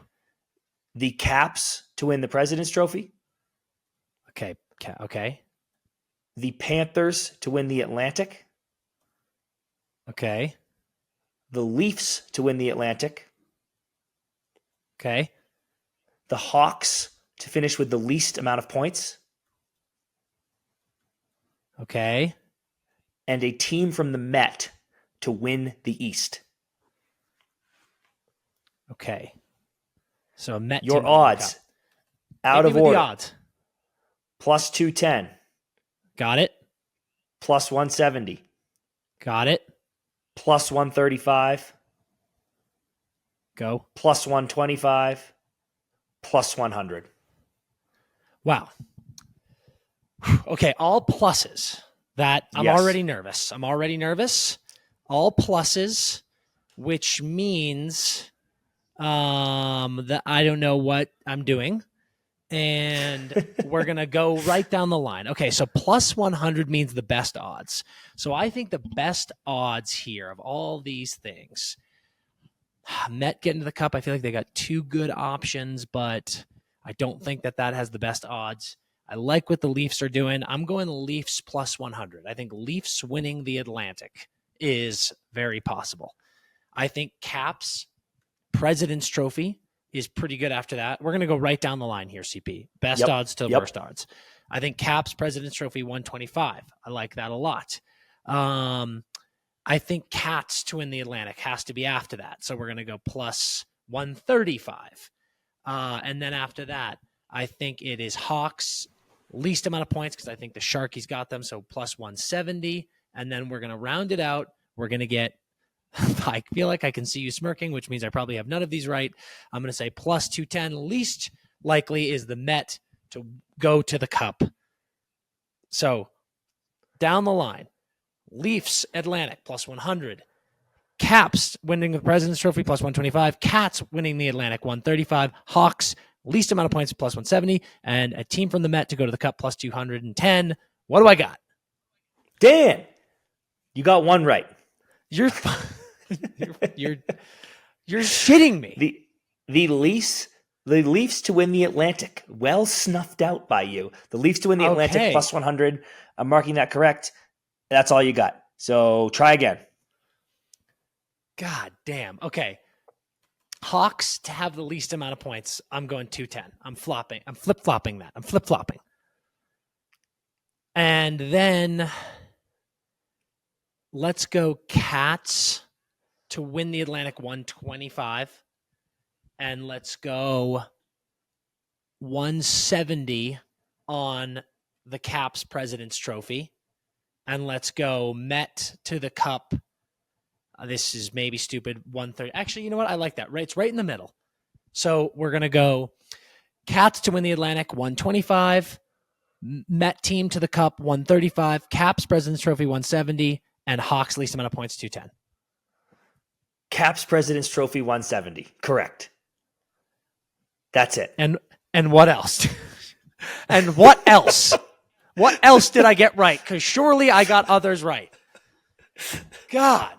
The Caps to win the President's Trophy. Okay. Okay. The Panthers to win the Atlantic. Okay. The Leafs to win the Atlantic. Okay. The Hawks to finish with the least amount of points. Okay. And a team from the Met to win the East. Okay. So a Met. Your odds out of order. The odds. Plus 210. Got it. Plus 170. Got it. Plus 135. Go. Plus 125. Plus 100. Wow. Okay, all pluses. That I'm already nervous. All pluses, which means that I don't know what I'm doing. And we're going to go right down the line. Okay, so plus 100 means the best odds. So I think the best odds here of all these things, Met getting to the Cup, I feel like they got 2 good options, but I don't think that has the best odds. I like what the Leafs are doing. I'm going Leafs plus 100. I think Leafs winning the Atlantic is very possible. I think Caps President's Trophy is pretty good after that. We're going to go right down the line here, CP. Best odds to worst odds. I think Caps President's Trophy 125. I like that a lot. I think Cats to win the Atlantic has to be after that. So we're going to go plus 135. And then after that, I think it is Hawks, least amount of points because I think the Sharkies got them. So plus 170. And then we're going to round it out. We're going to get, I feel like I can see you smirking, which means I probably have none of these right. I'm going to say plus 210. Least likely is the Met to go to the Cup. So down the line, Leafs Atlantic plus 100. Caps winning the President's Trophy plus 125. Cats winning the Atlantic 135. Hawks least amount of points plus 170. And a team from the Met to go to the Cup plus 210. What do I got? Dan, you got one right. You're shitting me. The Leafs to win the Atlantic. Well snuffed out by you. The Leafs to win the Atlantic plus 100. I'm marking that correct. That's all you got. So try again. God damn. Okay. Hawks to have the least amount of points. I'm going 210. I'm flip-flopping that. I'm flip-flopping. And then let's go Cats to win the Atlantic 125. And let's go 170 on the Caps President's Trophy. And let's go Met to the Cup. This is maybe stupid. 130. Actually, you know what? I like that. Right, it's right in the middle. So we're going to go Cats to win the Atlantic 125. Met team to the Cup 135. Caps President's Trophy 170. And Hawks least amount of points 210. Caps President's Trophy 170. Correct. That's it. And what else? And what else? What else did I get right? Because surely I got others right. God.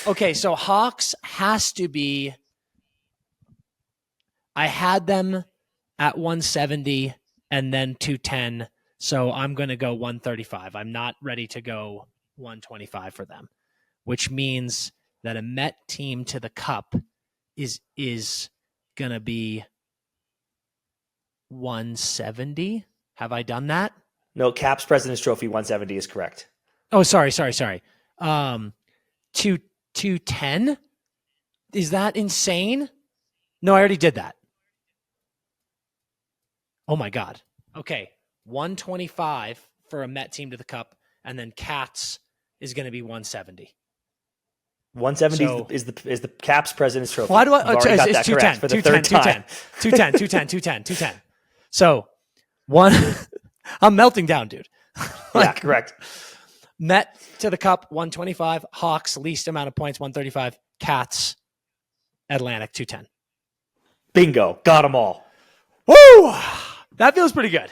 Okay, so Hawks has to be. I had them at 170 and then 210. So I'm going to go 135. I'm not ready to go 125 for them, which means that a Met team to the Cup is going to be 170. Have I done that? No, Caps President's Trophy 170 is correct. Oh, sorry. 210 Is that insane? No, I already did that. Oh my God. Okay. 125 for a Met team to the Cup, and then Cats is going to be 170. 170 So, is the Caps President's Trophy. Why do I? You've already got that 210, correct for the third time. 210. So, one, I'm melting down, dude. Yeah, correct. Met to the Cup, 125. Hawks, least amount of points, 135. Cats, Atlantic, 210. Bingo. Got them all. Woo! That feels pretty good.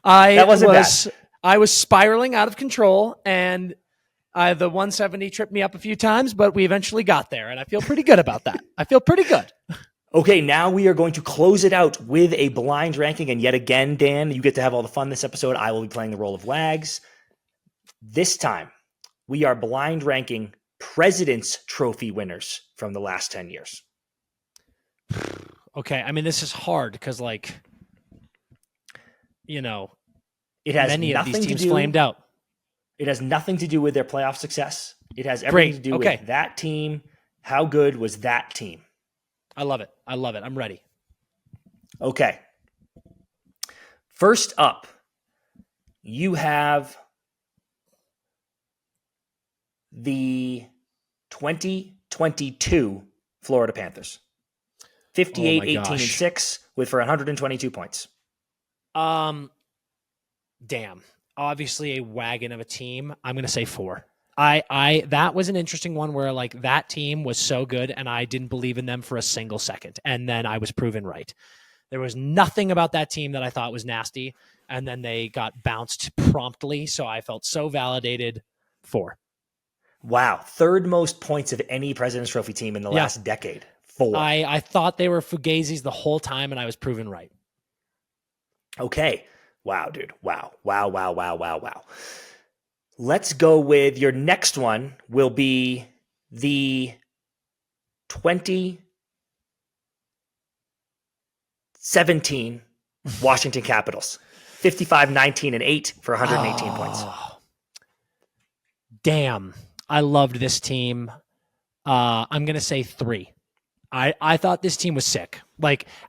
That wasn't bad. I was spiraling out of control, and the 170 tripped me up a few times, but we eventually got there, and I feel pretty good about that. I feel pretty good. Okay, now we are going to close it out with a blind ranking, and yet again, Dan, you get to have all the fun this episode. I will be playing the role of Wags. This time, we are blind ranking President's Trophy winners from the last 10 years. Okay, I mean, this is hard because, it has many of these nothing teams to do, flamed out. It has nothing to do with their playoff success. It has everything to do with that team. How good was that team? I love it. I'm ready. Okay. First up, you have the 2022 Florida Panthers. 58, 18, and 6 for 122 points. Damn. Obviously a wagon of a team. I'm going to say 4. That was an interesting one where that team was so good and I didn't believe in them for a single second. And then I was proven right. There was nothing about that team that I thought was nasty. And then they got bounced promptly. So I felt so validated. 4. Wow. Third most points of any President's Trophy team in the last decade. 4. I thought they were Fugazis the whole time and I was proven right. Okay. Wow, dude. Wow. Let's go with your next one will be the 2017 Washington Capitals. 55, 19, and 8 for 118 points. Damn. I loved this team. I'm going to say 3. I thought this team was sick.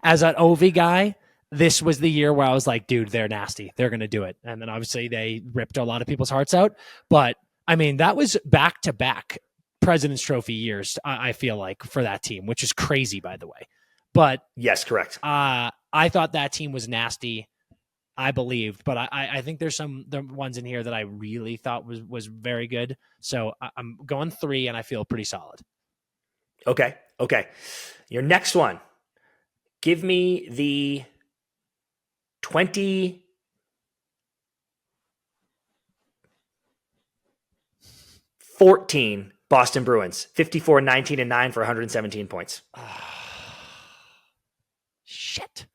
As an Ovi guy, this was the year where I was like, dude, they're nasty. They're going to do it. And then obviously they ripped a lot of people's hearts out. But I mean, that was back-to-back President's Trophy years, I feel like, for that team, which is crazy, by the way. But yes, correct. I thought that team was nasty. I believed, but I think there's the ones in here that I really thought was very good. So I'm going 3 and I feel pretty solid. Okay. Your next one. Give me the 2014 Boston Bruins. 54, 19, and 9 for 117 points. Shit.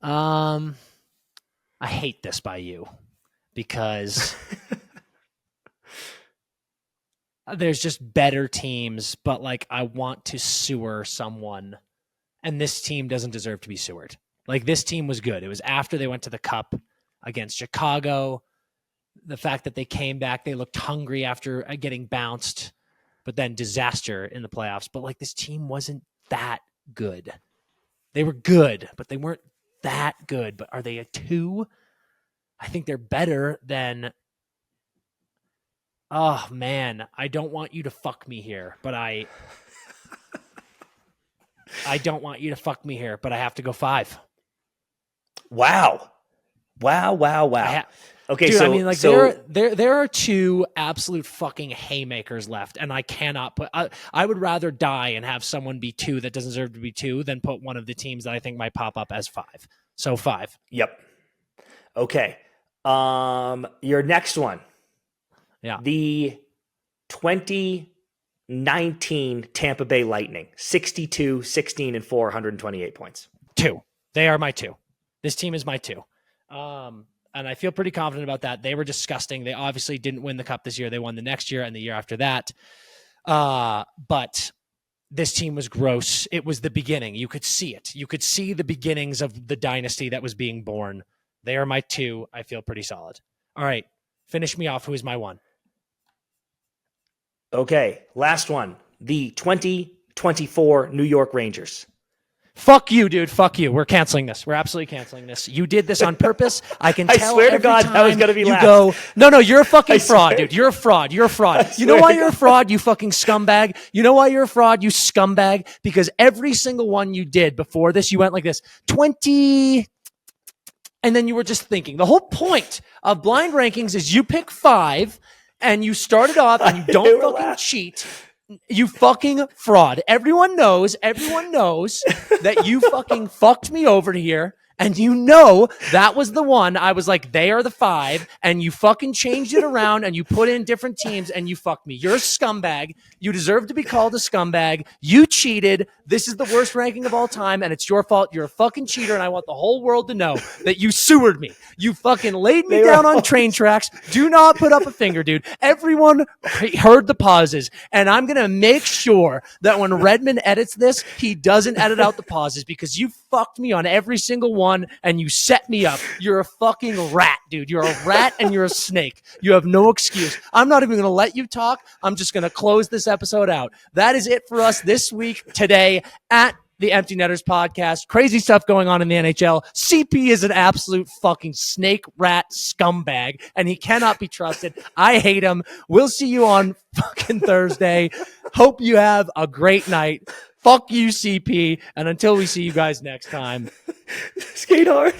I hate this by you because there's just better teams, but I want to sewer someone, and this team doesn't deserve to be sewered. This team was good. It was after they went to the Cup against Chicago. The fact that they came back, they looked hungry after getting bounced, but then disaster in the playoffs. But this team wasn't that good. They were good, but they weren't that good. But are they a 2? I think they're better than. Oh man, I don't want you to fuck me here, but I don't want you to fuck me here, but I have to go 5. Wow. Okay, dude, so I mean, there are 2 absolute fucking haymakers left, and I cannot put. I would rather die and have someone be 2 that doesn't deserve to be 2 than put one of the teams that I think might pop up as 5. So 5. Yep. Okay. Your next one. Yeah. The 2019 Tampa Bay Lightning. 62, 16, and 4, 128 points. 2. They are my 2. This team is my 2. And I feel pretty confident about that. They were disgusting. They obviously didn't win the Cup this year. They won the next year and the year after that. But this team was gross. It was the beginning. You could see it. You could see the beginnings of the dynasty that was being born. They are my 2. I feel pretty solid. All right. Finish me off. Who is my 1? Okay. Last one. The 2020 24 New York Rangers. Fuck you, dude. Fuck you. We're canceling this. We're absolutely canceling this. You did this on purpose. I can tell. I swear to every God, time that was going to be you last. go, no, you're a fucking fraud, dude. You're a fraud. You're a fraud. You know why you're a fraud, you fucking scumbag? You know why you're a fraud, you scumbag? Because every single one you did before this, you went like this, 20... And then you were just thinking. The whole point of blind rankings is you pick 5 and you start it off and you don't fucking cheat. You fucking fraud. Everyone knows that you fucking fucked me over here. And you know that was the one. I was like, they are the 5. And you fucking changed it around and you put in different teams and you fucked me. You're a scumbag. You deserve to be called a scumbag. You cheated. This is the worst ranking of all time. And it's your fault. You're a fucking cheater. And I want the whole world to know that you sewered me. You fucking laid me down on train tracks. Do not put up a finger, dude. Everyone heard the pauses. And I'm going to make sure that when Redmond edits this, he doesn't edit out the pauses because you fucked me on every single one. And you set me up. You're a fucking rat, dude. You're a rat and you're a snake. You have no excuse. I'm not even going to let you talk. I'm just going to close this episode out. That is it for us this week, today, at the Empty Netters podcast. Crazy stuff going on in the NHL. CP is an absolute fucking snake rat scumbag, and he cannot be trusted. I hate him. We'll see you on fucking Thursday. Hope you have a great night. Fuck you, CP. And until we see you guys next time, skate hard.